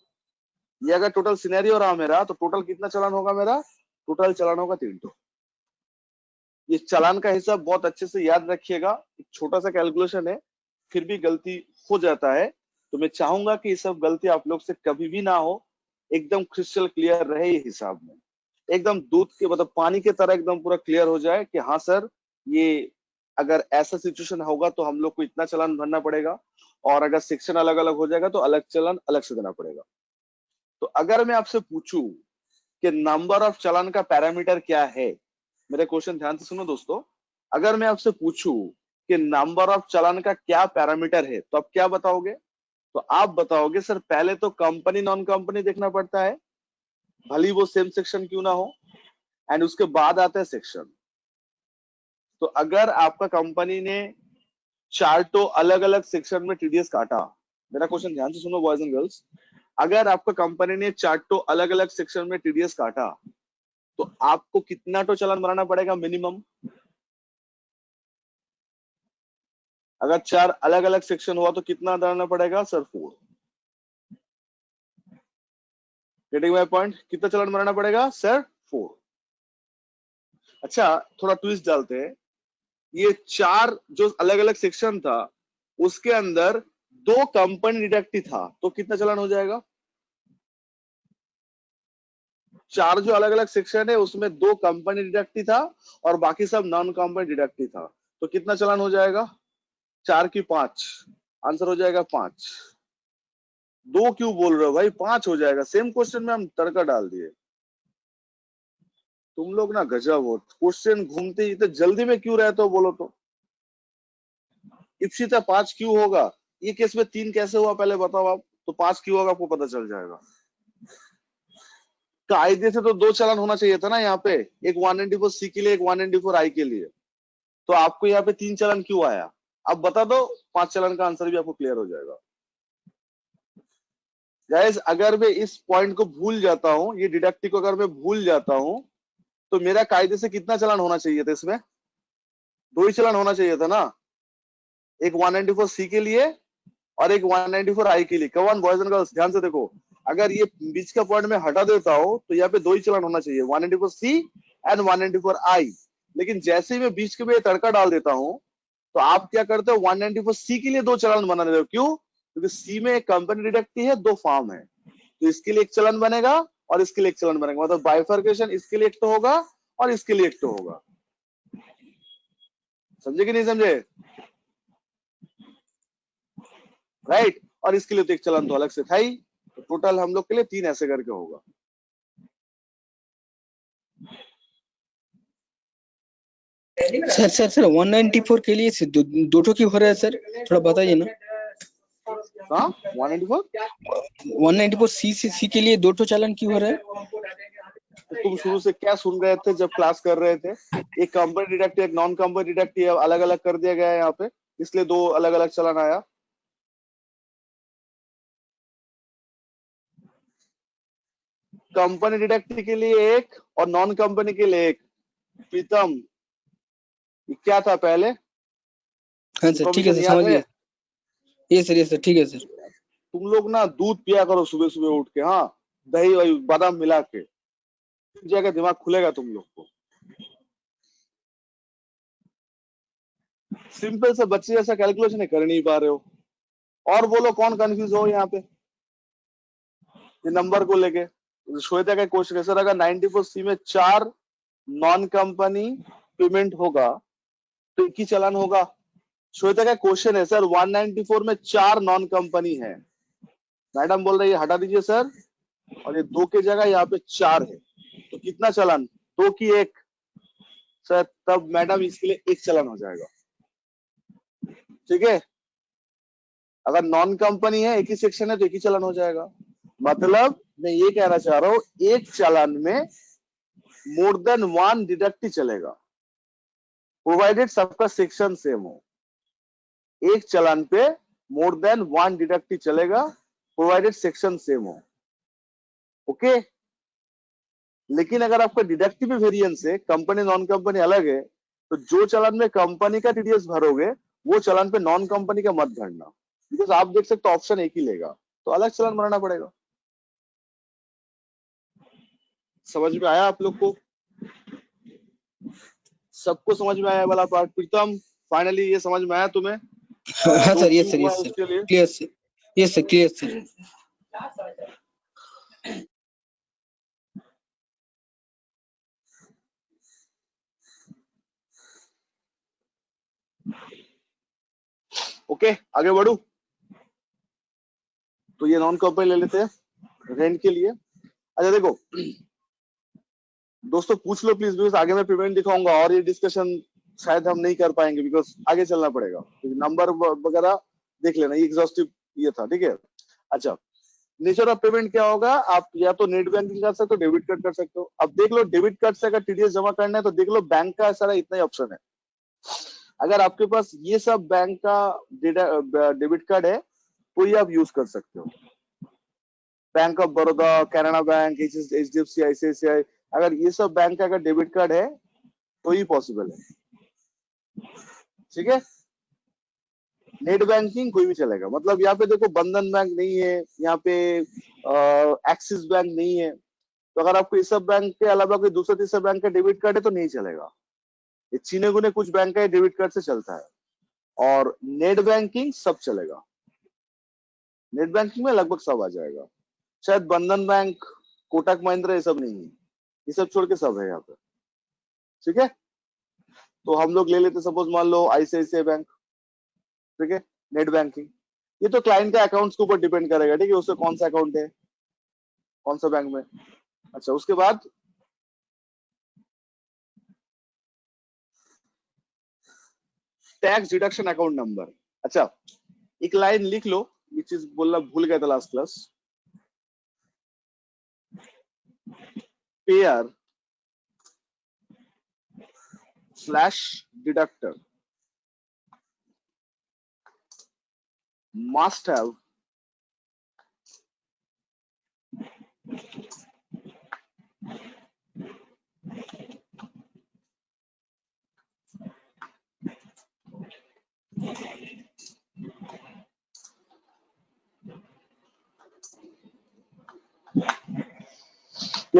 ये अगर टोटल सिनेरियो रहा मेरा, तो टोटल कितना चालान होगा मेरा? टोटल चालान होगा 3 ठो। ये चालान का हिसाब बहुत अच्छे से याद रखिएगा, एक छोटा सा कैलकुलेशन है, फिर भी गलती हो जाता है, तो मैं चाहूंगा कि ये सब गलती आप लोग से कभी भी ना हो, एकदम क्रिस्टल क्लियर रहे ये हिसाब में, एकदम दूध के मतलब पानी की तरह एकदम पूरा क्लियर हो जाए कि हाँ सर, ये अगर ऐसा सिचुएशन होगा तो हम लोग को इतना चालान भरना पड़ेगा, और अगर सेक्शन अलग अलग हो जाएगा तो अलग चालान अलग से देना पड़ेगा। तो अगर मैं आपसे पूछूं कि नंबर ऑफ चालान का पैरामीटर क्या है, मेरे क्वेश्चन ध्यान से सुनो दोस्तों, अगर मैं आपसे पूछूं कि नंबर ऑफ चालान का क्या पैरामीटर है, तो आप क्या बताओगे? तो आप बताओगे सर पहले तो कंपनी नॉन कंपनी देखना पड़ता है, भली वो सेम सेक्शन क्यों ना हो, एंड उसके बाद आता है सेक्शन। तो अगर आपका कंपनी ने चार्टों अलग अलग सेक्शन में टीडीएस काटा, मेरा क्वेश्चन ध्यान से सुनो बॉयज एंड गर्ल्स, अगर आपका कंपनी ने चार्टों अलग अलग सेक्शन में टीडीएस काटा तो आपको कितना तो चालान बनाना पड़ेगा मिनिमम? अगर 4 अलग अलग सेक्शन हुआ तो कितना डालना पड़ेगा सर? 4। Getting my point? कितना चालान बनाना पड़ेगा सर? 4। अच्छा, थोड़ा ट्विस्ट डालते हैं, ये 4 जो अलग अलग सेक्शन था उसके अंदर 2 कंपनी डिडक्टी था, तो कितना चालान हो जाएगा? 4 जो अलग अलग सेक्शन है उसमें 2 कंपनी डिडक्टी था और बाकी सब नॉन कंपनी डिडक्टी था, तो कितना चालान हो जाएगा? 4 की 5, आंसर हो जाएगा 5। 2 क्यों बोल रहे हो भाई? 5 हो जाएगा, सेम क्वेश्चन में हम तड़का डाल दिए। तुम लोग ना गजब हो, क्वेश्चन घूमते ही तो जल्दी में क्यों रहते हो बोलो तो? इप्सिता 5 क्यों होगा? ये केस में 3 कैसे हुआ पहले बताओ आप, तो 5 क्यों होगा आपको पता चल जाएगा। कायदे से तो 2 चालान होना चाहिए था ना यहाँ पे, एक 194C के लिए, एक 194I के लिए, तो आपको यहाँ पे 3 चालान क्यों आया? अब बता दो, 5 चालान का आंसर भी आपको क्लियर हो जाएगा। गाइस, अगर मैं इस पॉइंट को भूल जाता हूं, ये डिडक्टी को अगर मैं भूल जाता हूं, तो मेरा कायदे से कितना चालान होना चाहिए था? इसमें 2 ही चालान होना चाहिए था ना, एक 194C के लिए और एक 194 आई के लिए। कवन बॉयज एंड गर्ल्स ध्यान से देखो, अगर ये बीच का पॉइंट में हटा देता हो तो यहाँ पे दो ही चलान होना चाहिए, 194 सी एंड 194 आई। लेकिन जैसे ही मैं बीच के में तड़का डाल देता हूँ तो आप क्या करते हो, 194 सी के लिए दो चलान बना देते हो। क्यों? क्योंकि सी में एक कंपनी डिडक्ट है, दो फार्म है, तो इसके लिए एक चलन बनेगा और इसके लिए एक चलन बनेगा। मतलब बाइफर्केशन इसके लिए एक तो होगा और इसके लिए एक तो होगा। समझे कि नहीं समझे? राइट। और इसके लिए तो एक चलन तो अलग से था ही, तो टोटल हम लोग के लिए 3 ऐसे करके होगा। सर 194 के लिए दो ठो क्यों हो रहा है सर, थोड़ा बताइए ना। हाँ 194 194 सी के लिए दो ठो चालान क्यों हो रहा है? तो तुम शुरू से क्या सुन रहे थे जब क्लास कर रहे थे? एक कंपनी डिडक्ट, एक नॉन कंपनी डिडक्ट, अलग अलग कर दिया गया है यहाँ पे, इसलिए दो अलग अलग चलन आया। कंपनी डिडक्ट के लिए एक और नॉन कंपनी के लिए एक। प्रीतम ये क्या था पहले? हाँ सर ठीक है इन्फॉर्मेशन सर, याद समझ है? गया। ये सर ठीक है सर। तुम लोग ना दूध पिया करो सुबह सुबह उठ के, हाँ, दही वही बादाम मिला के, जाएगा दिमाग खुलेगा तुम लोग को। सिंपल से बच्चे जैसा कैलकुलेशन कर नहीं पा रहे हो। और बोलो कौन कंफ्यूज हो यहाँ पे ये नंबर को लेके? श्वेता का क्वेश्चन है, सर अगर 94 सी में 4 नॉन कंपनी पेमेंट होगा तो एक ही चलान होगा। श्वेता का क्वेश्चन है, सर 194 में 4 नॉन कंपनी है। मैडम बोल रही है हटा दीजिए सर, और ये 2 की जगह यहाँ पे 4 है, तो कितना चलान? 2 की 1 सर, तब मैडम इसके लिए एक चलान हो जाएगा। ठीक है, अगर नॉन कंपनी है, एक ही सेक्शन है, तो एक ही चलान हो जाएगा। मतलब मैं ये कहना चाह रहा हूं, एक चालान में मोर देन 1 डिडक्ट ही चलेगा, प्रोवाइडेड सबका सेक्शन सेम हो। एक चालान पे मोर देन 1 डिडक्ट ही चलेगा, प्रोवाइडेड सेक्शन सेम हो। ओके। लेकिन अगर आपका डिडक्ट में वेरिएंस है, कंपनी नॉन कंपनी अलग है, तो जो चालान में कंपनी का टीडीएस भरोगे वो चालान पे नॉन कंपनी का मत भरना, बिकॉज आप देख सकते हो ऑप्शन एक ही लेगा, तो अलग चालान बनाना पड़ेगा। समझ में आया आप लोग को? सबको समझ में आया वाला पार्ट? प्रीतम फाइनली ये समझ में आया तुम्हें? हाँ तो सर, ये क्यों सर हुआ उसके लिए? क्लियर सर, ये सर क्लियर सर। ओके आगे बढ़ू। तो ये नॉन कंपनी ले लेते हैं रेंट के लिए। अच्छा देखो दोस्तों, पूछ लो प्लीज, बिकॉज आगे मैं पेमेंट दिखाऊंगा और ये डिस्कशन शायद हम नहीं कर पाएंगे, बिकॉज आगे चलना पड़ेगा। नंबर वगैरह देख लेना, ये एग्जॉस्टिव ये था, ठीक है। अच्छा, नेचर ऑफ पेमेंट क्या होगा? आप या तो नेट बैंकिंग कर सकते हो, डेबिट कार्ड कर सकते हो। अब देख लो, डेबिट कार्ड से अगर टीडीएस जमा करना है तो देख लो बैंक का सारा इतना ही ऑप्शन है। अगर आपके पास ये सब बैंक का डेबिट कार्ड है तो ये आप यूज कर सकते हो। Bank of Baroda, Canara bank, HDFC, ICICI, अगर ये सब बैंक का अगर डेबिट कार्ड है तो ही पॉसिबल है। ठीक है, नेट बैंकिंग कोई भी चलेगा। मतलब यहाँ पे देखो बंधन बैंक नहीं है, यहाँ पे एक्सिस बैंक नहीं है, तो अगर आपको इस सब बैंक के अलावा कोई दूसरा तीसरा बैंक का डेबिट कार्ड है तो नहीं चलेगा। ये चीने गुने कुछ बैंक का डेबिट कार्ड से चलता है, और नेट बैंकिंग सब चलेगा। नेट बैंकिंग में लगभग सब आ जाएगा। शायद बंधन बैंक, कोटक महिंद्रा ये सब नहीं है, ये सब छोड़ के सब है यहाँ पे। ठीक है, तो हम लोग ले लेते सपोज मान लो आईसीआईसीआई बैंक। ठीक है, नेट बैंकिंग ये तो क्लाइंट का अकाउंट्स के ऊपर डिपेंड करेगा, ठीक है, उसका कौन सा अकाउंट है, कौन सा बैंक में। अच्छा, उसके बाद टैक्स डिडक्शन अकाउंट नंबर। अच्छा, एक लाइन लिख लो, ये चीज बोलना भूल गया था last class. Pair slash deductor must have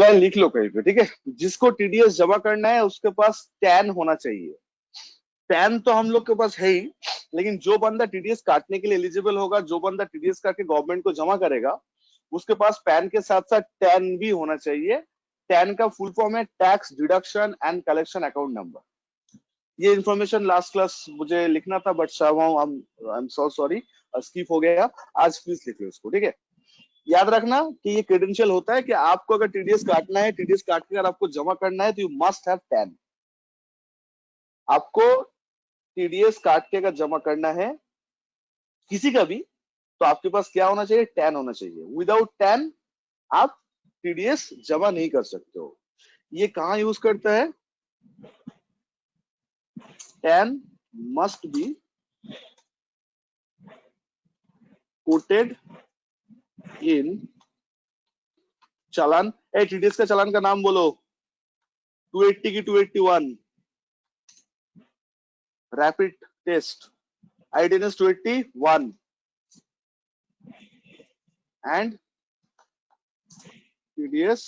line लिख लो कहीं पे, ठीक है। जिसको टीडीएस जमा करना है उसके पास टैन होना चाहिए। टैन तो हम लोग के पास है ही, लेकिन जो बंदा टीडीएस काटने के लिए एलिजिबल होगा, जो बंदा टीडीएस काट के गवर्नमेंट को जमा करेगा, उसके पास पैन के साथ साथ टैन भी होना चाहिए। टैन का फुल फॉर्म है tax deduction and collection account number. ये इन्फॉर्मेशन लास्ट क्लास मुझे लिखना था, but I am so sorry, skip हो गया। आज प्लीज लिख लो इसको, ठीक है। याद रखना कि ये क्रेडेंशियल होता है कि आपको अगर टीडीएस काटना है, टीडीएस काट के अगर आपको जमा करना है, तो यू मस्ट हैव टैन। आपको टीडीएस काट के अगर जमा करना है किसी का भी, तो आपके पास क्या होना चाहिए? टैन होना चाहिए। विदाउट टैन आप टीडीएस जमा नहीं कर सकते हो। ये कहां यूज करता है? TAN must be quoted in challan. TDS का चालान का नाम बोलो। 280 की 281 रैपिड टेस्ट आईडीएनएस 281 and TDS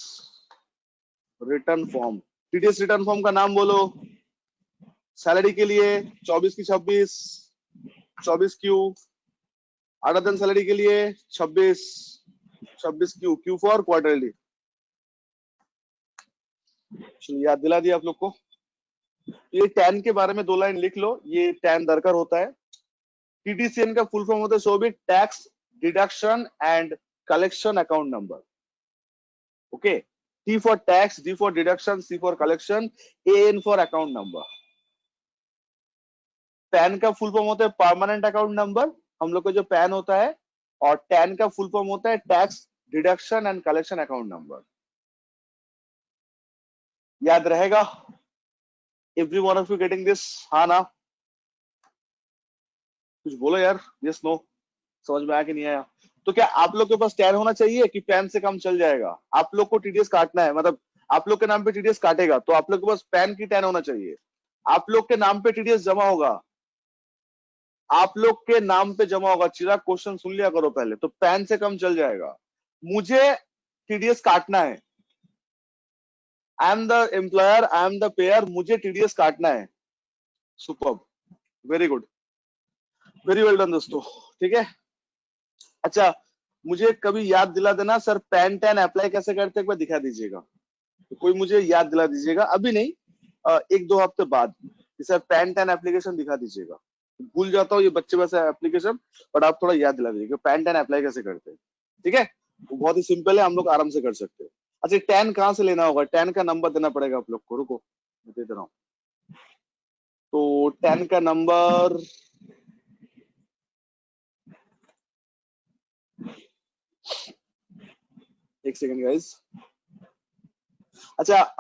return form. TDS return form का नाम बोलो। सैलरी के लिए 24 की 26, 24 क्यू। अदर देन सैलरी के लिए 26, 26 क्यू, क्यू फॉर क्वार्टरली। याद दिला दिया आप लोग को। ये टैन के बारे में 2 लाइन लिख लो। ये टैन दरकार होता है। टीडीसीएन का फुल फॉर्म होता है सो भी tax deduction and collection account number. Okay, T for tax, D for deduction, C for collection, AN for account number। Pan का फुल फॉर्म होता है परमानेंट अकाउंट नंबर, हम लोग का जो पैन होता है, और टैन का फुल फॉर्म होता है tax deduction and collection account number. याद रहेगा? Every one of you getting this? हाँ ना? कुछ बोलो यार, यस नो। समझ में आया कि नहीं आया? तो क्या आप लोग के पास टैन होना चाहिए कि पैन से काम चल जाएगा? आप लोग को टीडीएस काटना है, मतलब आप लोग के नाम पे टीडीएस काटेगा, तो आप लोग के पास पैन की टैन होना चाहिए। आप लोग के नाम पे टीडीएस जमा होगा, आप लोग के नाम पे जमा होगा। चिराग क्वेश्चन सुन लिया करो पहले, तो पैन से कम चल जाएगा। मुझे टीडीएस काटना है, I am the employer, I am the pair, मुझे टीडीएस काटना है। Superb, very good, very well done दोस्तों, ठीक है। अच्छा, मुझे कभी याद दिला देना सर पैन टैन अप्लाई कैसे करते हैं, एक बार दिखा दीजिएगा। तो कोई मुझे याद दिला दीजिएगा, अभी नहीं, 1-2 हफ्ते बाद, कि सर पैन टैन एप्लीकेशन दिखा दीजिएगा। भूल जाता हूँ ये बच्चे वैसे एप्लीकेशन, बट आप थोड़ा याद दिला दीजिएगा पैन टैन अप्लाई कैसे करते हैं, ठीक है। वो बहुत ही सिंपल है, हम लोग आराम से कर सकते हैं। अच्छा, टैन कहाँ से लेना होगा? टैन का नंबर देना पड़ेगा आप लोग को, रुको मैं दे दे रहा हूँ। तो टैन का नंबर एक सेकंड गाइस। अच्छा,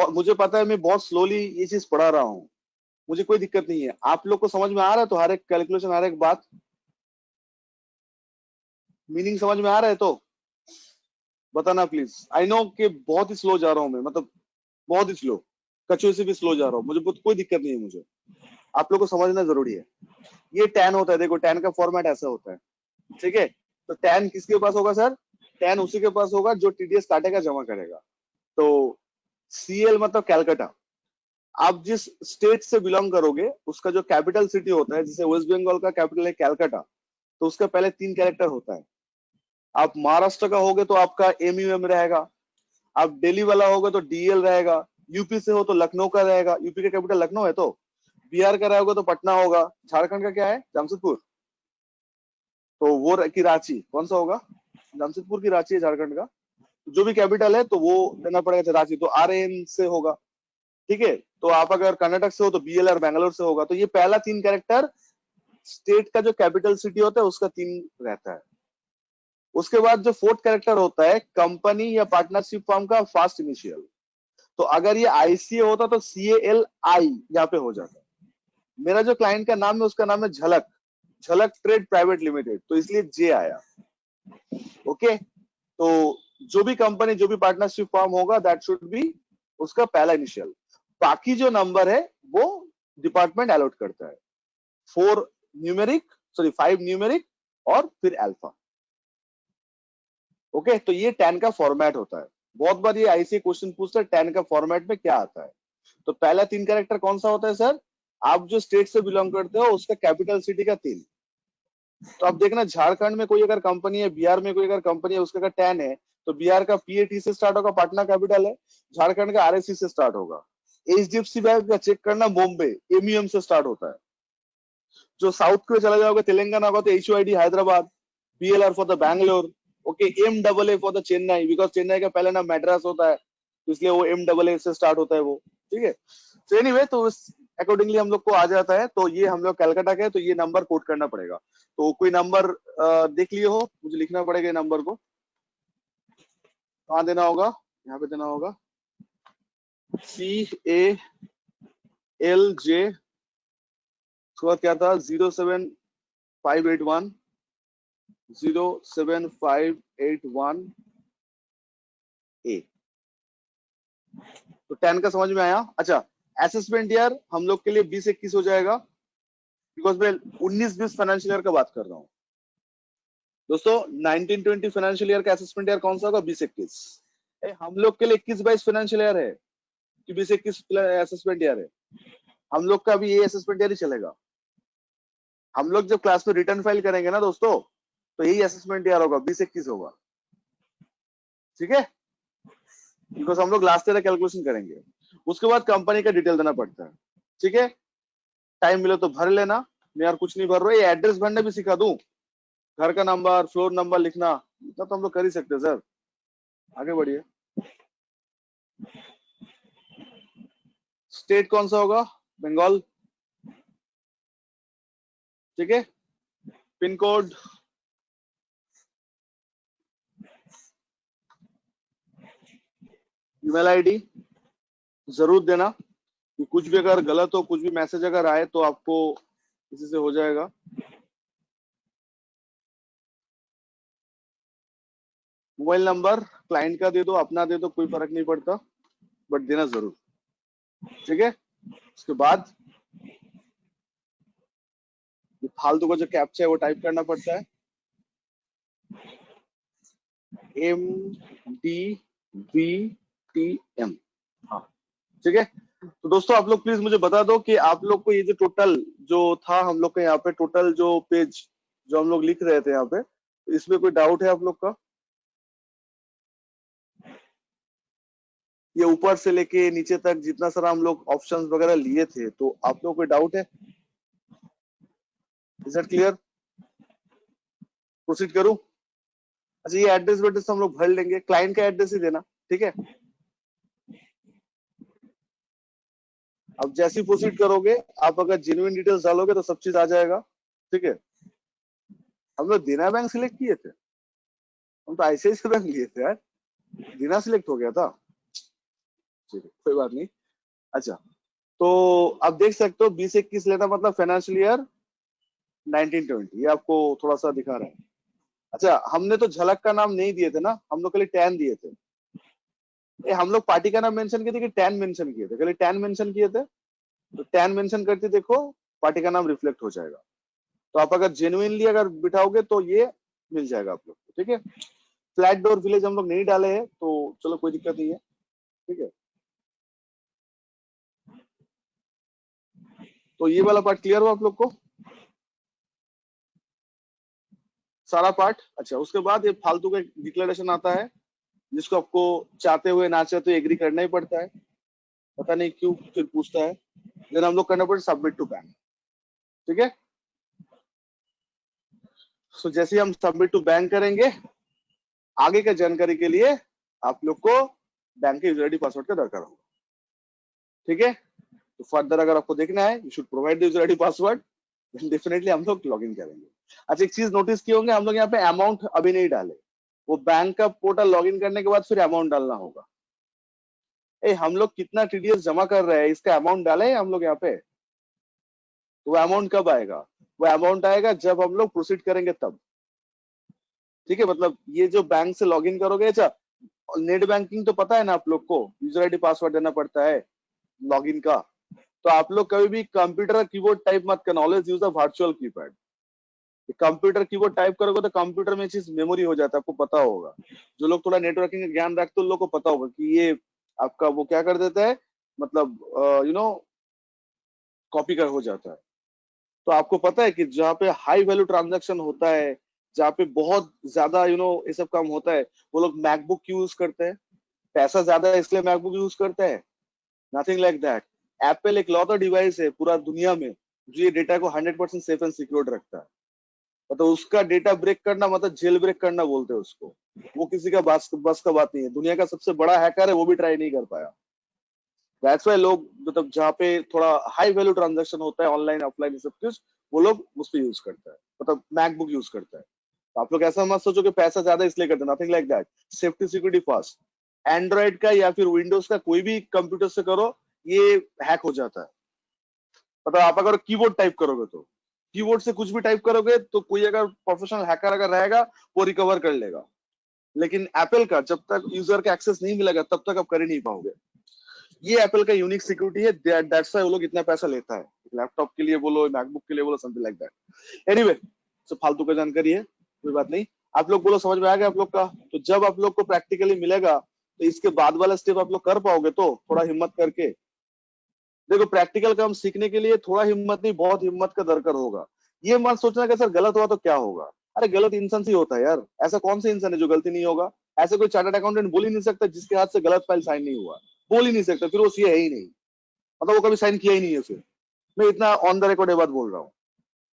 मुझे पता है मैं बहुत स्लोली ये चीज पढ़ा रहा हूँ, मुझे कोई दिक्कत नहीं है। आप लोग को समझ में आ रहा है तो हर एक कैलकुलेशन, हर एक बात, मीनिंग समझ में आ रहा है तो बताना प्लीज। आई नो कि बहुत ही स्लो जा रहा हूँ मैं, मतलब बहुत ही स्लो, कछुए से भी स्लो जा रहा हूँ, मुझे कोई दिक्कत नहीं है। मुझे आप लोग को समझना जरूरी है। ये टैन होता है, देखो टैन का फॉर्मेट ऐसा होता है, ठीक है। तो टैन किसके पास होगा सर? टैन उसी के पास होगा जो टीडीएस काटेगा, जमा करेगा। तो सीएल मतलब कैलकाटा। आप जिस स्टेट से बिलोंग करोगे उसका जो कैपिटल सिटी होता है, जैसे वेस्ट बंगाल का कैपिटल है कैलकाटा, तो उसका पहले 3 कैरेक्टर होता है। आप महाराष्ट्र का होगे तो आपका एमयूएम रहेगा, आप दिल्ली वाला होगा तो डीएल रहेगा, यूपी से हो तो लखनऊ का रहेगा, यूपी का कैपिटल लखनऊ है, तो बिहार का रहेगा तो पटना होगा, झारखंड का क्या है? जमशेदपुर, तो वो की रांची, कौन सा होगा? जमशेदपुर की रांची है झारखंड का। जो भी कैपिटल है तो वो देना पड़ेगा रांची, तो आरएन से होगा, ठीक है। तो आप अगर कर्नाटक से हो तो बीएलआर बैंगलोर से होगा। तो ये पहला 3 कैरेक्टर स्टेट का जो कैपिटल सिटी होता है उसका 3 रहता है। उसके बाद जो 4th कैरेक्टर होता है कंपनी या पार्टनरशिप फॉर्म का फर्स्ट इनिशियल। तो अगर ये आईसीए होता तो CALI यहाँ पे हो जाता। मेरा जो क्लाइंट का नाम है उसका नाम है झलक, झलक ट्रेड प्राइवेट लिमिटेड, तो इसलिए जे आया। ओके, तो जो भी कंपनी, जो भी पार्टनरशिप फॉर्म होगा दैट शुड बी उसका पहला इनिशियल। बाकी जो नंबर है वो डिपार्टमेंट अलॉट करता है, 5 न्यूमेरिक और फिर अल्फा। ओके, तो ये टैन का फॉर्मेट होता है। बहुत बार ये ऐसे क्वेश्चन पूछता है 10 का फॉर्मेट में क्या आता है। तो पहला 3 कैरेक्टर कौन सा होता है सर? आप जो स्टेट से बिलोंग करते हो उसका कैपिटल सिटी का 3। तो अब देखना, झारखंड में कोई अगर कंपनी है, बिहार में कोई अगर कंपनी है, उसका अगर 10 है तो बिहार का PAT से स्टार्ट होगा, पटना कैपिटल है। झारखंड का RSC से स्टार्ट होगा। HDFC बैंक का चेक करना, बॉम्बे MEM से स्टार्ट होता है। जो साउथ को चला जाओगे, तेलंगाना होगा तो HYD Hyderabad, BLR for the Bangalore, okay, MAA for the Chennai, because Chennai का पहला नाम मैड्रास होता है, तो इसलिए वो MAA से स्टार्ट होता है वो, ठीक है। तो एनीवे, तो उस अकॉर्डिंगली हम लोग को आ जाता है। तो ये हम लोग कलकत्ता के, तो ये नंबर कोड करना पड़ेगा। तो कोई नंबर देख लिए हो, मुझे लिखना पड़ेगा नंबर को, कहाँ देना होगा, यहाँ पे देना होगा CALJ, उसके बाद क्या था 07581 07581A। तो 10 का समझ में आया। अच्छा, असेसमेंट ईयर हम लोग के लिए 20-21 हो जाएगा, बिकॉज मैं 19-20 फाइनेंशियल ईयर का बात कर रहा हूँ दोस्तों। 19-20 फाइनेंशियल ईयर का असेसमेंट ईयर कौन सा होगा? 20-21। हम लोग के लिए 21-22 फाइनेंशियल ईयर है कि 20-21 असेसमेंट ईयर है? हम लोग का भी ये असेसमेंट ईयर ही चलेगा। हम लोग जब क्लास में रिटर्न फाइल करेंगे ना दोस्तों, तो यही असेसमेंट ईयर होगा, 20-21 होगा, ठीक है, बिकॉज हम लोग लास्ट ईयर कैलकुलेशन करेंगे। उसके बाद कंपनी का डिटेल देना पड़ता है, ठीक है। टाइम मिले तो भर लेना, मैं यार कुछ नहीं भर रहा, ये एड्रेस भरना भी सिखा दूं, घर का नंबर, फ्लोर नंबर लिखना, इतना तो हम लोग कर ही सकते हैं सर। आगे बढ़िए। स्टेट कौन सा होगा? बंगाल, ठीक है। पिन कोड, ईमेल आईडी जरूर देना कि कुछ भी अगर गलत हो, कुछ भी मैसेज अगर आए तो आपको किसी से हो जाएगा। मोबाइल नंबर क्लाइंट का दे दो, अपना दे दो, कोई फर्क नहीं पड़ता, बट देना जरूर, ठीक है। उसके बाद फालतू का जो कैप्चा है वो टाइप करना पड़ता है, MDVTM, हाँ, ठीक है। तो दोस्तों आप लोग प्लीज मुझे बता दो कि आप लोग को ये जो टोटल जो था हम लोग का यहाँ पे, टोटल जो पेज जो हम लोग लिख रहे थे यहाँ पे, इसमें कोई डाउट है आप लोग का? ये ऊपर से लेके नीचे तक जितना सारा हम लोग ऑप्शंस वगैरह लिए थे, तो आप लोग कोई डाउट है? Is that clear? प्रोसीड करूं? अच्छा, ये एड्रेस वेड्रेस हम लोग भर लेंगे, क्लाइंट का एड्रेस ही देना, ठीक है। अब जैसे ही प्रोसीड करोगे, आप अगर जेन्युइन डिटेल्स डालोगे तो सब चीज आ जाएगा, ठीक है। हम लोग देना बैंक सिलेक्ट किए थे, हम तो ICICI बैंक लिए थे यार, देना सिलेक्ट हो गया था, ठीक है, कोई बात नहीं। अच्छा, तो आप देख सकते हो 20-21 लेना मतलब फाइनेंशियल ईयर 19-20, ये आपको थोड़ा सा दिखा रहा है। अच्छा, हमने तो झलक का नाम नहीं दिए थे ना, हम लोग के लिए 10 दिए थे। हम लोग पार्टी का नाम मेंशन किए थे कि 10 मेंशन किए थे? खाली 10 मेंशन किए थे, तो 10 मेंशन करके देखो, पार्टी का नाम रिफ्लेक्ट हो जाएगा। तो आप अगर जेन्युइनली अगर बिठाओगे तो ये मिल जाएगा आप लोग को, ठीक है। फ्लैट डोर विलेज हम लोग नहीं डाले हैं, तो चलो कोई दिक्कत नहीं है, ठीक है। तो ये वाला पार्ट क्लियर हो आप लोग को, सारा पार्ट? अच्छा, उसके बाद ये फालतू का डिक्लेरेशन आता है, जिसको आपको चाहते हुए ना चाहते हुए एग्री करना ही पड़ता है, पता नहीं क्यों फिर पूछता है। देन हम लोग करना पड़ता है सबमिट टू बैंक, ठीक है। सो जैसे ही हम सबमिट टू बैंक करेंगे, आगे का जानकारी के लिए आप लोग को बैंक के यूजर आईडी पासवर्ड का दरकार होगा, ठीक है। तो फर्दर अगर आपको देखना है, you should provide the user ID password, then definitely हम लोग लॉग इन करेंगे। अच्छा, एक चीज नोटिस किए होंगे, हम लोग यहाँ पे अमाउंट अभी नहीं डाले, वो बैंक का पोर्टल लॉग इन करने के बाद फिर अमाउंट डालना होगा। हम लोग कितना TDS जमा कर रहे हैं, इसका अमाउंट डाले हम लोग यहाँ पे, तो वो अमाउंट कब आएगा? वो अमाउंट आएगा जब हम लोग प्रोसीड करेंगे तब, ठीक है। मतलब ये जो बैंक से लॉग इन करोगे, अच्छा नेट बैंकिंग तो पता है ना आप लोग को, यूजर आईडी पासवर्ड देना पड़ता है लॉगिन का। तो आप लोग कभी भी कंप्यूटर का कीबोर्ड टाइप मत करना, always use a virtual keypad, computer keyboard type करोगे तो कंप्यूटर में चीज मेमोरी हो जाता है, आपको पता होगा। जो लोग थोड़ा नेटवर्किंग का ज्ञान रखते हैं उन लोगों को पता होगा कि ये आपका वो क्या कर देता है, मतलब कॉपी कर हो जाता है। तो आपको पता है कि जहाँ पे हाई वैल्यू ट्रांजैक्शन होता है, जहाँ पे बहुत ज्यादा ये सब काम होता है, वो लोग मैकबुक यूज करते हैं। पैसा ज्यादा है इसलिए मैकबुक यूज करते हैं, नथिंग लाइक दैट। एप्पल एक लौता डिवाइस है पूरा दुनिया में जो ये डेटा को 100% सेफ एंड सिक्योर्ड रखता है। मतलब उसका डेटा ब्रेक करना मतलब जेल ब्रेक करना बोलते हैं उसको। वो किसी का बस का बात नहीं है। दुनिया का सबसे बड़ा हैकर है, वो भी ट्राई नहीं कर पाया। दैट्स वाई लोग मतलब जहाँ पे थोड़ा हाई वैल्यू ट्रांजैक्शन होता है ऑनलाइन ऑफलाइन सब कुछ, वो लोग उस पर यूज करता है, मतलब मैकबुक यूज करता है। तो आप लोग ऐसा मत सोचो कि पैसा ज्यादा इसलिए करते हैं, nothing like that. Safety security fast. Android का या फिर विंडोज का कोई भी कंप्यूटर से करो, ये हैक हो जाता है। मतलब आप अगर कीबोर्ड टाइप करोगे तो कीबोर्ड से कुछ भी टाइप करोगे तो कोई अगर प्रोफेशनल हैकर अगर रहेगा वो रिकवर कर लेगा। लेकिन एप्पल का जब तक यूजर का एक्सेस नहीं मिलेगा तब तक आप कर ही नहीं पाओगे। ये एप्पल का यूनिक सिक्योरिटी है, दैट्स व्हाई वो लोग इतना पैसा लेता है, लैपटॉप के लिए बोलो, मैकबुक के लिए बोलो, समथिंग लाइक दैट। एनीवे, सब फालतू का जानकारी है, कोई बात नहीं। आप लोग बोलो समझ में आ गया आप लोग का? तो जब आप लोग को प्रैक्टिकली मिलेगा तो इसके बाद वाला स्टेप आप लोग कर पाओगे। तो थोड़ा हिम्मत करके देखो, प्रैक्टिकल काम सीखने के लिए थोड़ा हिम्मत नहीं, बहुत हिम्मत का दरकार होगा। ये मत सोचना कि सर गलत हुआ तो क्या होगा। अरे गलत इंसान से ही होता है यार, ऐसा कौन सा इंसान है जो गलती नहीं होगा? ऐसे कोई चार्टर्ड अकाउंटेंट बोल ही नहीं सकता जिसके हाथ से गलत फाइल साइन नहीं हुआ, बोल ही नहीं सकता, फिर वो सीए है ही नहीं, मतलब वो कभी साइन किया ही नहीं है। फिर मैं इतना ऑन द रिकॉर्ड ये बात बोल रहा हूँ।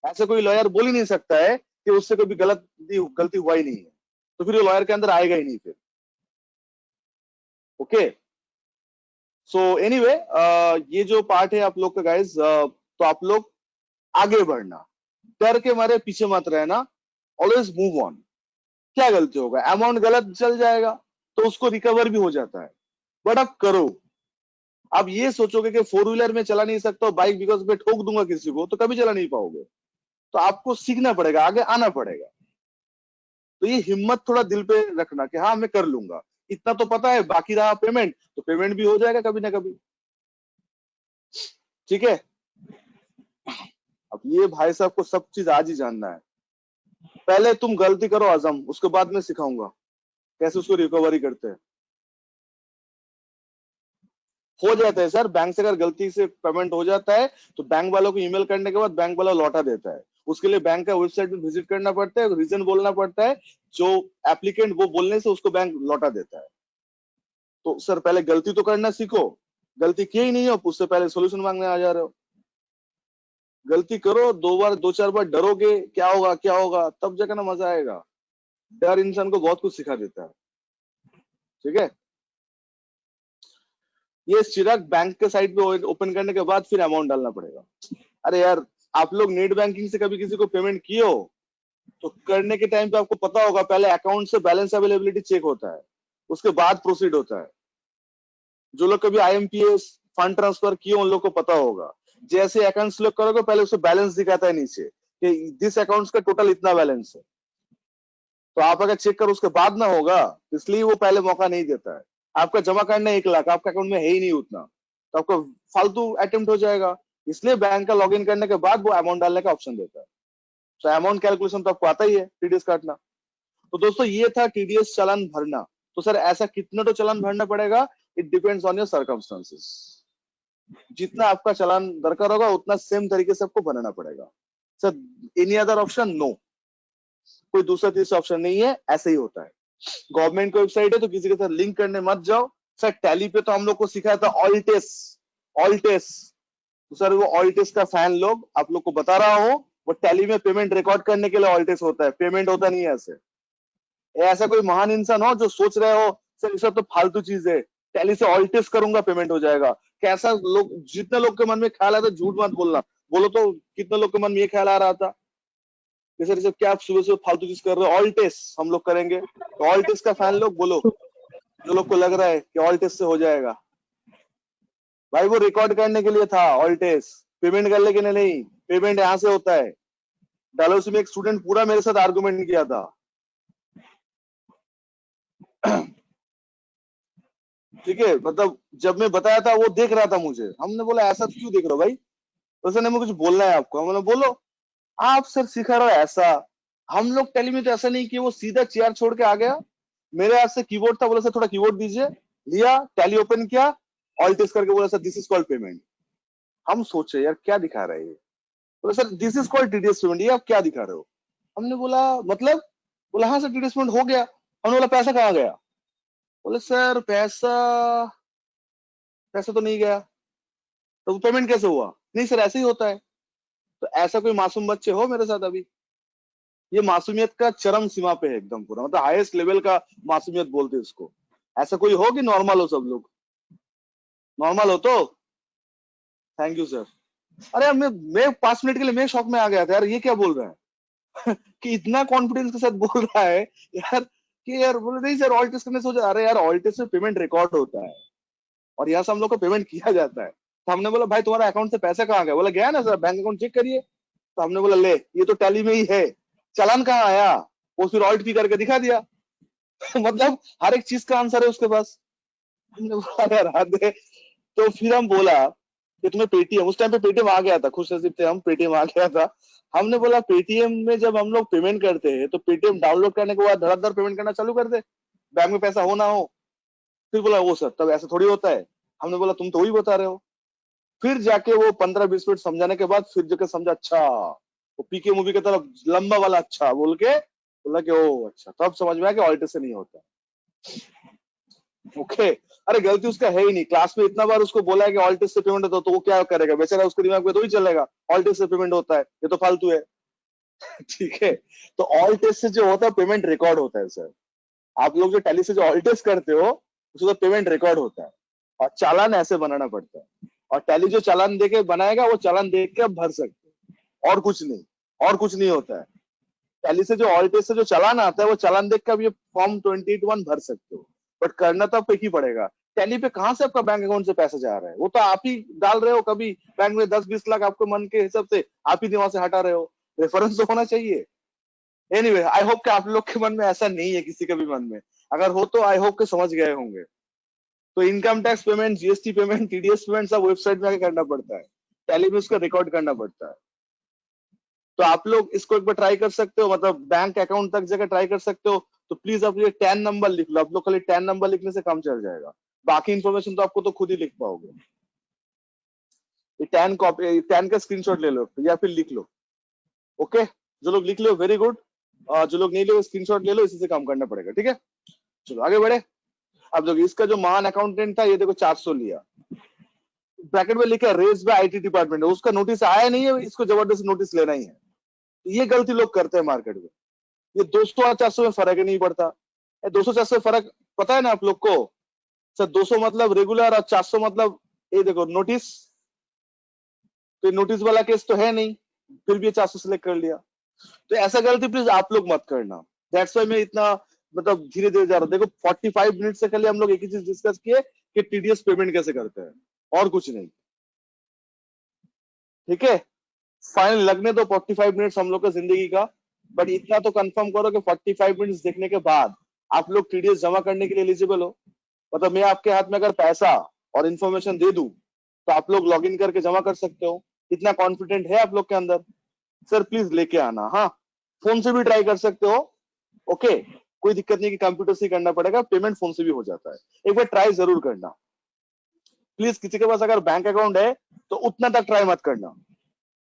ऐसे कोई लॉयर बोल ही नहीं सकता है कि उससे कभी गलती हुआ ही नहीं है, तो फिर वो लॉयर के अंदर आएगा ही नहीं फिर। ओके, सो एनीवे, ये जो पार्ट है आप लोग का गाइस, तो आप लोग आगे बढ़ना, डर के मारे पीछे मत रहना, ऑलवेज मूव ऑन। क्या गलती होगा, अमाउंट गलत चल जाएगा तो उसको रिकवर भी हो जाता है, बट अब करो। आप ये सोचोगे कि फोर व्हीलर में चला नहीं सकता, बाइक बिकॉज मैं ठोक दूंगा किसी को, तो कभी चला नहीं पाओगे। तो आपको सीखना पड़ेगा, आगे आना पड़ेगा। तो ये हिम्मत थोड़ा दिल पे रखना कि हाँ मैं कर लूंगा, इतना तो पता है, बाकी रहा पेमेंट, तो पेमेंट भी हो जाएगा कभी ना कभी। ठीक है, अब ये भाई साहब को सब चीज आज ही जानना है। पहले तुम गलती करो आजम, उसके बाद मैं सिखाऊंगा कैसे उसको रिकवरी करते हैं। हो जाता है सर, बैंक से अगर गलती से पेमेंट हो जाता है तो बैंक वालों को ईमेल करने के बाद बैंक वाला लौटा देता है। उसके लिए बैंक का वेबसाइट में विजिट करना पड़ता है, रीजन बोलना पड़ता है, जो एप्लीकेंट वो बोलने से उसको बैंक लौटा देता है। तो सर पहले गलती तो करना सीखो, गलती की ही नहीं हो उससे पहले सोल्यूशन मांगने आ जा रहे हो। गलती करो, दो चार बार डरोगे क्या होगा, तब जाकर ना मजा आएगा। डर इंसान को बहुत कुछ सिखा देता है। ठीक है, ये चिराग बैंक के साइट पे ओपन करने के बाद फिर अमाउंट डालना पड़ेगा। अरे यार, आप लोग नेट बैंकिंग से कभी किसी को पेमेंट किए हो तो करने के टाइम पे आपको पता होगा पहले अकाउंट से बैलेंस अवेलेबिलिटी चेक होता है, उसके बाद प्रोसीड होता है। जो लोग कभी आईएमपीएस फंड ट्रांसफर किए उन लोग को पता होगा, जैसे अकाउंट सिलेक्ट करोगे पहले उससे बैलेंस दिखाता है नीचे कि दिस अकाउंट का टोटल इतना बैलेंस है। तो आप अगर चेक करो उसके बाद ना होगा, इसलिए वो पहले मौका नहीं देता है। आपका जमा करना 1 लाख, आपका अकाउंट में है ही नहीं उतना, तो आपको फालतू अटेम्प्ट हो जाएगा। इसलिए बैंक का लॉगिन करने के बाद वो अमाउंट डालने का ऑप्शन देता है। तो अमाउंट कैलकुलेशन तो आपको आता ही है, टीडीएस काटना। तो दोस्तों ये था टीडीएस चालान भरना। तो सर ऐसा कितना तो चालान भरना पड़ेगा, it depends on your circumstances. जितना आपका चालान दरकार होगा उतना सेम तरीके से आपको बनाना पड़ेगा। Sir any other option? No, कोई दूसरा तीसरा ऑप्शन नहीं है, ऐसे ही होता है। गवर्नमेंट की वेबसाइट है तो किसी के साथ लिंक करने मत जाओ। सर टैली पे तो हम लोग को सिखाया था ऑल्टेस। तो सर वो ऑल्टेस का फैन लोग, आप लोग को बता रहा हूं, वो टैली में पेमेंट रिकॉर्ड करने के लिए ऑल्टेस होता है, पेमेंट होता नहीं है। ऐसा कोई महान इंसान हो जो सोच रहे हो सर ये सब तो फालतू चीज है, टैली से ऑल्टेस करूंगा पेमेंट हो जाएगा। कैसा लोग, जितने लोग के मन में ख्याल आता, झूठ मत बोलना, बोलो तो कितने लोग के मन में ये ख्याल आ रहा था कि सर सब क्या आप सुबह से फालतू चीज कर रहे हो, ऑल्टेस हम लोग करेंगे। तो ऑल्टेस का फैन लोग बोलो, जो लोग को लग रहा है कि ऑल्टेस से हो जाएगा। भाई वो रिकॉर्ड करने के लिए था ऑल्टेस, पेमेंट करने के लिए नहीं। पेमेंट यहाँ से होता है। डालोसी में एक स्टूडेंट पूरा मेरे साथ आर्गुमेंट किया था। ठीक है, मतलब जब मैं बताया था वो देख रहा था मुझे, हमने बोला ऐसा क्यों देख रहे हो भाई, तो उसने मुझे कुछ बोलना है आपको, हमने बोलो। आप सर सिखा रहे हो ऐसा, हम लोग टेली में तो ऐसा नहीं कि वो सीधा चेयर छोड़ के आ गया, मेरे हाथ से कीबोर्ड था, बोला सर थोड़ा कीबोर्ड दीजिए, लिया, टैली ओपन किया, ऑल टेस्ट करके बोला sir this is called payment. हम सोचे यार क्या दिखा रहे हैं ये, बोला sir this is called TDS payment, ये आप क्या दिखा रहे हो। हमने बोला मतलब, बोला हाँ सर टीडीएस पेमेंट हो गया। हमने बोला पैसा कहाँ गया, बोले सर पैसा पैसा तो नहीं गया। तो पेमेंट कैसे हुआ, नहीं सर ऐसे ही होता है। तो ऐसा कोई मासूम बच्चे हो मेरे साथ अभी, ये मासूमियत का चरम सीमा पे है एकदम पूरा, मतलब हाईएस्ट लेवल का मासूमियत बोलते हैं इसको। ऐसा कोई हो कि नॉर्मल हो सब लोग, नॉर्मल हो तो थैंक यू सर। अरे यार मैं 5 मिनट के लिए मैं शॉक में आ गया था यार, ये क्या बोल रहा है कि इतना कॉन्फिडेंस के साथ बोल रहा है यार, कि यार बोले नहीं सर ऑल टेस्ट करने से हो जाए। अरे यार ऑल टेस्ट में पेमेंट रिकॉर्ड होता है और यहाँ से हम लोग को पेमेंट किया जाता है। तो हमने बोला भाई तुम्हारा अकाउंट से पैसा कहाँ गया, बोला गया ना सर बैंक अकाउंट चेक करिए। तो हमने बोला ले ये तो टैली में ही है, चालान कहाँ आया, वो फिर ऑल्ट की करके दिखा दिया मतलब हर एक चीज का आंसर है उसके पास। हमने बोला यार हद है। तो फिर हम बोला कि तुम्हें पेटीएम, उस टाइम पे पेटीएम आ गया था, खुश नसीब थे हम, पेटीएम आ गया था। हमने बोला पेटीएम में जब हम लोग पेमेंट करते हैं तो पेटीएम डाउनलोड करने के बाद धड़ाधड़ पेमेंट करना चालू कर दे, बैंक में पैसा हो ना हो। फिर बोला वो सर तब ऐसा थोड़ी होता है। हमने बोला तुम तो वही बता रहे हो। फिर जाके वो 15-20 मिनट समझाने के बाद फिर जाके समझा, अच्छा वो पीके मूवी की तरफ लंबा वाला अच्छा बोल के बोला कि ओ अच्छा, तब समझ में आया कि ऑल्ट से नहीं होता। ओके अरे गलती उसका है ही नहीं, क्लास में इतना बार उसको बोला है कि ऑल्ट से पेमेंट होता तो वो क्या करेगा बेचारा, उसके दिमाग में तो ही चलेगा ऑल्ट से पेमेंट होता है, ये तो फालतू है ठीक है। तो ऑल्ट से जो होता है पेमेंट रिकॉर्ड होता है सर। आप लोग जो टैली से जो ऑल्ट करते हो उसका पेमेंट रिकॉर्ड होता है और चालान ऐसे बनाना पड़ता है। और टैली जो चालान देके बनाएगा वो चालान देख के आप भर सकते हो, और कुछ नहीं, और कुछ नहीं होता है। टैली से जो ऑल्ट से जो चालान आता है वो चालान देख के आप ये फॉर्म 28(1) भर सकते हो, बट करना तो आपको एक ही पड़ेगा। टैली पे कहां से आपका बैंक अकाउंट से पैसा जा रहा है, वो तो आप ही डाल रहे हो, कभी बैंक में 10-20 लाख आपको मन के हिसाब से आप ही वहां से हटा रहे हो, रेफरेंस तो होना चाहिए। एनीवे आई होप कि आप लोग के मन में ऐसा नहीं है किसी के भी मन में, अगर हो तो आई होप के समझ गए होंगे। तो income tax payment, GST payment, TDS payment सब वेबसाइट में आके करना पड़ता है, टैली में उसका रिकॉर्ड करना पड़ता है। तो आप लोग इसको एक बार ट्राई कर सकते हो, मतलब बैंक अकाउंट तक जगह ट्राई कर सकते हो। तो प्लीज आप ये 10 नंबर लिख लो, आप लोग खाली 10 नंबर लिखने से काम चल जाएगा, बाकी इन्फॉर्मेशन तो आपको तो खुद ही लिख पाओगे। ये 10 कॉपी 10 का स्क्रीनशॉट ले लो या फिर लिख लो। ओके जो लोग लिख लो वेरी गुड, जो लोग नहीं लो स्क्रीनशॉट ले लो, इसी से काम करना पड़ेगा। ठीक है चलो आगे बढ़े। अब देखो इसका जो महान अकाउंटेंट था ये देखो 400 लिया, ब्रैकेट में लिखा रेज बाय आईटी डिपार्टमेंट, उसका नोटिस आया नहीं है, इसको जबरदस्ती नोटिस लेना ही है। ये गलती लोग करते हैं मार्केट में, ये 200 और 400 में फर्क ही नहीं पड़ता। 200-400 फर्क पता है ना आप लोग को सर, 200 मतलब रेगुलर और 400 मतलब ये देखो नोटिस, तो नोटिस वाला केस तो है नहीं, फिर भी 400 सिलेक्ट कर लिया। तो ऐसा गलती प्लीज आप लोग मत करना, दैट्स वाई मैं इतना मतलब धीरे धीरे जा रहा हूँ। देखो 45 मिनट से पहले हम लोग एक ही चीज डिस्कस किए कि टीडीएस पेमेंट कैसे करते हैं, और कुछ नहीं। ठीक है फाइनल लगने दो 45 मिनट्स हम लोग का जिंदगी का, बट इतना तो कंफर्म करो कि 45 मिनट्स देखने के बाद आप लोग टीडीएस जमा करने के लिए एलिजिबल हो। मतलब मैं आपके हाथ में अगर पैसा और इंफॉर्मेशन दे दूं तो आप लोग लॉगिन करके जमा कर सकते हो, इतना कॉन्फिडेंट है आप लोग के अंदर। सर प्लीज लेके आना, हाँ फोन से भी ट्राई कर सकते हो। ओके कोई दिक्कत नहीं कि कंप्यूटर से ही करना पड़ेगा, पेमेंट फोन से भी हो जाता है, एक बार ट्राई जरूर करना। प्लीज किसी के पास अगर बैंक अकाउंट है तो उतना तक ट्राई मत करना,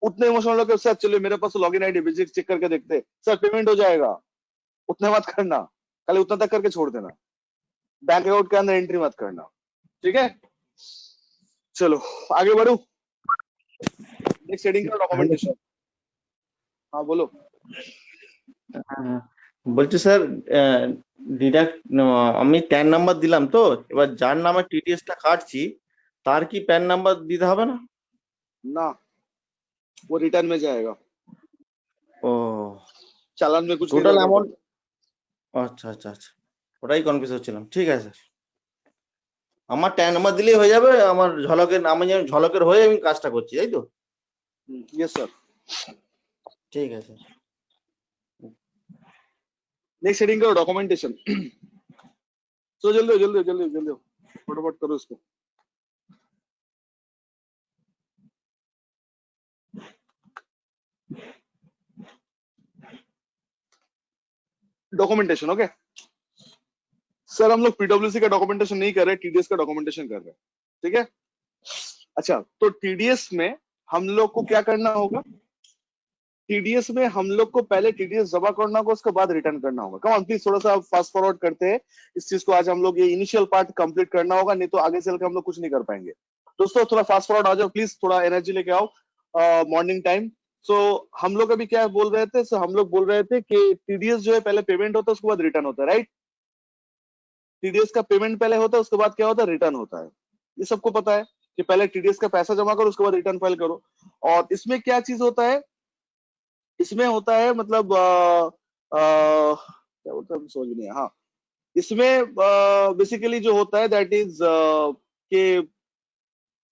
उतने इमोशनल होकर सर चलिए मेरे पास लॉगिन आईडी विजिट चेक करके देखते सर पेमेंट हो जाएगा, उतना मत करना, खाली उतना तक करके छोड़ देना, बैंक अकाउंट के अंदर एंट्री मत करना। ठीक है चलो आगे बढ़ू, नेक्स्ट हेडिंग का डॉक्यूमेंटेशन। हाँ बोलो। বলছি স্যার ডিডাক্ট আমি প্যান নাম্বার দিলাম, তো এবার যার নামে টিডিএসটা কাটছি তার কি প্যান নাম্বার দিতে হবে না? ना वो रिटर्न में जाएगा, ও चालान में कुछ नहीं টোটাল रहेगा। অ্যামাউন্ট, আচ্ছা আচ্ছা আচ্ছা, ওটাই কনফিউজ হচ্ছিলাম। ঠিক আছে স্যার, আমার প্যান নাম্বার দিলেই হয়ে যাবে, আমার ঝলকের আমি যেন ঝলকের হয়ে আমি কাজটা করছি, তাই তো? Yes sir. ঠিক আছে। नेक्स्ट हेडिंग करो डॉक्यूमेंटेशन। तो जल्दी जल्दी जल्दी जल्दी फटाफट करो इसको। डॉक्यूमेंटेशन। ओके सर, हम लोग पीडब्ल्यूसी का डॉक्यूमेंटेशन नहीं कर रहे, टीडीएस का डॉक्यूमेंटेशन कर रहे हैं, ठीक है। अच्छा, तो टीडीएस में हम लोग को क्या करना होगा? टीडीएस में हम लोग को पहले टीडीएस जमा करना होगा, उसके बाद रिटर्न करना होगा। कम ऑन प्लीज थोड़ा सा फास्ट फॉरवर्ड करते हैं इस चीज को। आज हम लोग ये इनिशियल पार्ट कंप्लीट करना होगा, नहीं तो आगे चल के हम लोग कुछ नहीं कर पाएंगे। दोस्तों थोड़ा फास्ट फॉरवर्ड आ जाओ प्लीज, थोड़ा एनर्जी लेके आओ, मॉर्निंग टाइम। सो हम लोग अभी क्या बोल रहे थे? हम लोग बोल रहे थे कि टीडीएस जो है पहले पेमेंट होता है, उसके बाद रिटर्न होता है, राइट? टीडीएस का पेमेंट पहले होता है, उसके बाद क्या होता है? रिटर्न होता है। ये सबको पता है कि पहले टीडीएस का पैसा जमा करो, उसके बाद रिटर्न फाइल करो। और इसमें क्या चीज होता है? इसमें होता है मतलब क्या बोलते हैं, समझ नहीं। हाँ, इसमें बेसिकली जो होता है दैट इज कि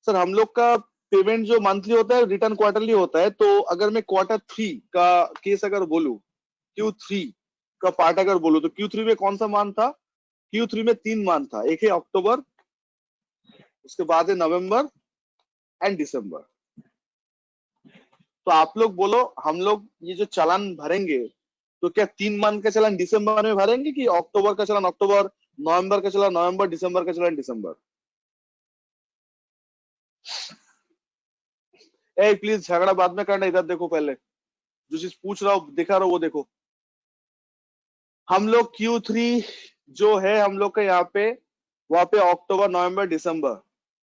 सर हम लोग का पेमेंट जो मंथली होता है, रिटर्न क्वार्टरली होता है। तो अगर मैं Q3 का केस अगर बोलूं, Q3 का पार्ट अगर बोलूं, तो Q3 में कौन सा मंथ था? Q3 में 3 मंथ था, एक है अक्टूबर, उसके बाद है नवंबर एंड दिसंबर। तो आप लोग बोलो, हम लोग ये जो चालान भरेंगे, तो क्या 3 मंथ का चालान दिसंबर में भरेंगे कि अक्टूबर का चालान अक्टूबर, नवंबर का चालान नवंबर, दिसंबर का चालान दिसंबर? ए प्लीज झगड़ा बाद में करना, इधर देखो, पहले जो चीज पूछ रहा हूँ दिखा रहा हूँ वो देखो। हम लोग Q3 जो है हम लोग का यहाँ पे, वहां पे अक्टूबर नवंबर दिसंबर,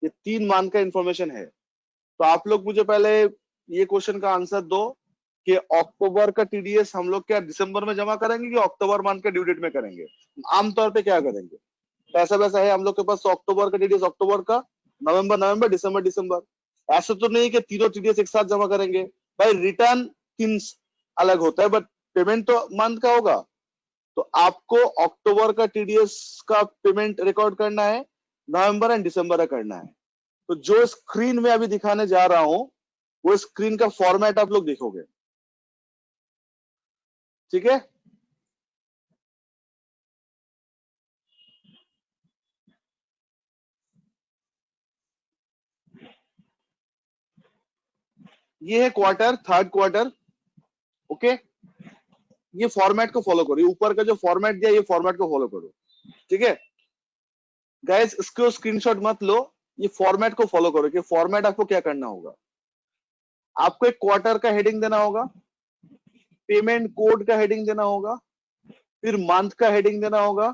ये 3 मंथ का इंफॉर्मेशन है। तो आप लोग मुझे पहले ये क्वेश्चन का आंसर दो कि अक्टूबर का टीडीएस हम लोग क्या दिसंबर में जमा करेंगे कि अक्टूबर मंथ के ड्यू डेट में करेंगे? आमतौर पे क्या करेंगे? पैसा वैसा है हम लोग के पास, तो अक्टूबर का टीडीएस अक्टूबर का, नवंबर नवंबर, दिसंबर दिसंबर। ऐसा तो नहीं कि तीनों टीडीएस एक साथ जमा करेंगे भाई। रिटर्न 3 अलग होता है, बट पेमेंट तो मंथ का होगा। तो आपको अक्टूबर का टीडीएस का पेमेंट रिकॉर्ड करना है, नवंबर एंड दिसंबर का करना है। तो जो स्क्रीन में अभी दिखाने जा रहा हूं, वो स्क्रीन का फॉर्मेट आप लोग देखोगे, ठीक है। ये है क्वार्टर, थर्ड क्वार्टर, ओके। ये फॉर्मेट को फॉलो करो, ऊपर का जो फॉर्मेट दिया ये फॉर्मेट को फॉलो करो, ठीक है गाइस। इसको स्क्रीनशॉट मत लो, ये फॉर्मेट को फॉलो करो कि फॉर्मेट आपको क्या करना होगा। आपको एक क्वार्टर का हेडिंग देना होगा, पेमेंट कोड का हेडिंग देना होगा, फिर मंथ का हेडिंग देना होगा,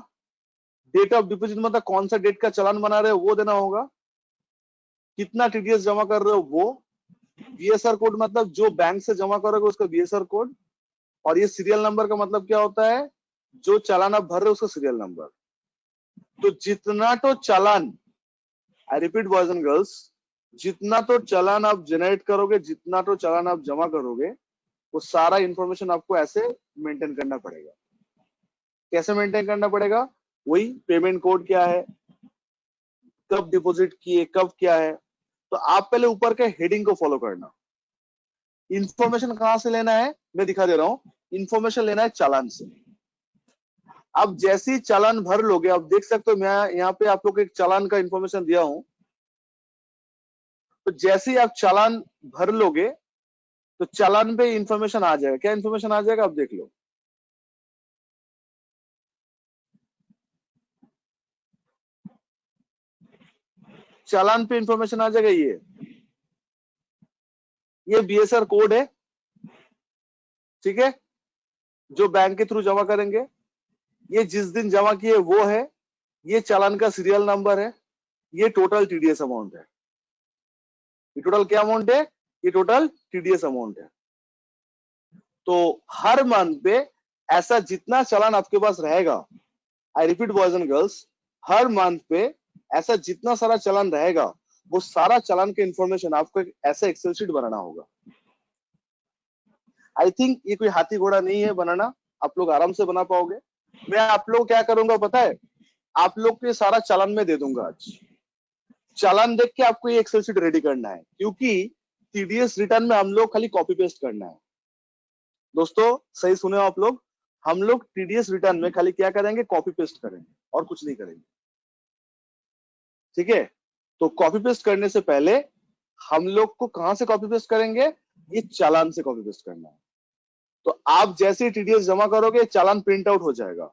डेट ऑफ डिपॉजिट मतलब कौन सा डेट का चालान बना रहे हो वो देना होगा, कितना टीडीएस जमा कर रहे हो वो, बीएसआर कोड मतलब जो बैंक से जमा करोगे उसका बीएसआर कोड, और ये सीरियल नंबर का मतलब क्या होता है? जो चालान आप भर रहे हो उसका सीरियल नंबर। तो जितना तो चालान, I repeat boys and girls, जितना तो चालान आप जनरेट करोगे, जितना तो चालान आप जमा करोगे, वो सारा इंफॉर्मेशन आपको ऐसे मेंटेन करना पड़ेगा। कैसे मेंटेन करना पड़ेगा? वही पेमेंट कोड क्या है, कब डिपॉजिट किए, कब क्या है। तो आप पहले ऊपर के हेडिंग को फॉलो करना। इंफॉर्मेशन कहां से लेना है मैं दिखा दे रहा हूं। इंफॉर्मेशन लेना है चालान से। अब जैसे ही चालान भर लोगे, आप देख सकते हो मैं यहाँ पे आप लोग को एक चालान का इंफॉर्मेशन दिया हूं। तो जैसे ही आप चालान भर लोगे, तो चालान पे इंफॉर्मेशन आ जाएगा। क्या इंफॉर्मेशन आ जाएगा? आप देख लो। चालान पे इंफॉर्मेशन आ जाएगा। ये बीएसआर कोड है, ठीक है, जो बैंक के थ्रू जमा करेंगे। ये जिस दिन जमा किए वो है। ये चालान का सीरियल नंबर है। ये टोटल टीडीएस अमाउंट है। ये टोटल क्या अमाउंट है? ये टोटल टीडीएस अमाउंट है। तो हर मंथ पे ऐसा जितना चालान आपके पास रहेगा, आई repeat boys and girls, her month पे ऐसा जितना सारा चालान रहेगा, वो सारा चालान के इंफॉर्मेशन आपको एक ऐसा एक्सेल शीट बनाना होगा। आई थिंक ये कोई हाथी घोड़ा नहीं है बनाना, आप लोग आराम से बना पाओगे। मैं आप लोग क्या करूंगा पता है? आप लोग के सारा चालान में दे दूंगा आज। चालान देख के आपको ये एक्सेल शीट रेडी करना है, क्योंकि टीडीएस रिटर्न में हम लोग खाली कॉपी पेस्ट करना है। दोस्तों सही सुने हो आप लोग? हम लोग टीडीएस रिटर्न में खाली क्या करेंगे? कॉपी पेस्ट करेंगे और कुछ नहीं करेंगे, ठीक है। तो कॉपी पेस्ट करने से पहले हम लोग को कहां से कॉपी पेस्ट करेंगे? ये चालान से कॉपी पेस्ट करना है। तो आप जैसे ही टीडीएस जमा करोगे चालान प्रिंट आउट हो जाएगा।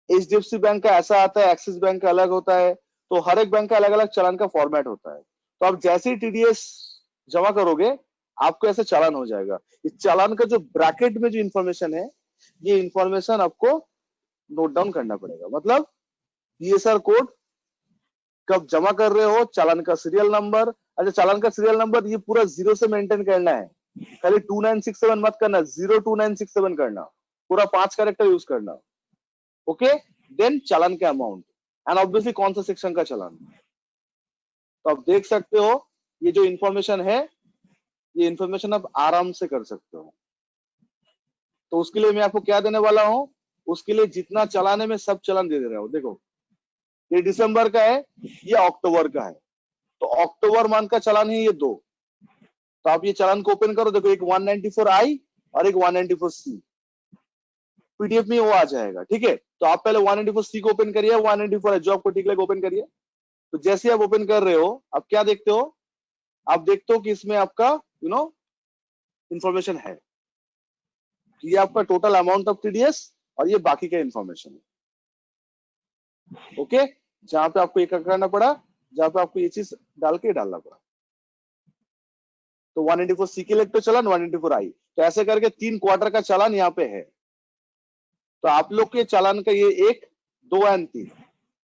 एचडीएफसी बैंक का ऐसा आता है, एक्सिस बैंक का अलग होता है, तो हर एक बैंक का अलग अलग चालान का फॉर्मेट होता है। तो आप जैसे ही टीडीएस जमा करोगे आपको ऐसे चालान हो जाएगा। इस चालान का जो ब्रैकेट में जो इंफॉर्मेशन है, ये इंफॉर्मेशन आपको नोट डाउन करना पड़ेगा। मतलब पीएसआर कोड कब जमा कर रहे हो, चालान का सीरियल नंबर, अच्छा चालान का सीरियल नंबर ये पूरा 0 से मेंटेन करना है, खाली 2967 मत करना, 02967 करना, पूरा 5 कैरेक्टर यूज करना। ओके, देन चालान का अमाउंट एंड ऑब्वियसली कौन सा सेक्शन का चालान। तो आप देख सकते हो ये जो इंफॉर्मेशन है, ये इंफॉर्मेशन आप आराम से कर सकते हो। तो उसके लिए मैं आपको क्या देने वाला हूं, उसके लिए जितना चालान है मैं सब चालान दे रहा हूं। देखो ये दिसंबर का है, ये अक्टूबर का है, तो अक्टूबर मंथ का चालान है ये 2। तो आप ये चालान को ओपन करो, देखो एक 194I और एक 194C पीडीएफ में वो आ जाएगा। ठीक है, तो आप पहले 194C को ओपन करिए, 194 है जो आपको ठीक लगे ओपन करिए। तो जैसे आप ओपन कर रहे हो आप क्या देखते हो, आप देखते हो कि इसमें आपका इंफॉर्मेशन है, ये आपका टोटल अमाउंट ऑफ टीडीएस और ये बाकी का इंफॉर्मेशन है। ओके, जहां पे आपको एक करना पड़ा, जहां पे आपको ये चीज डाल के डालना पड़ा। तो 194C के लिए तो चालान, 194I, तो ऐसे करके 3 क्वार्टर का चालान यहाँ पे है। तो आप लोग के चालान का ये 1, 2 एंड 3,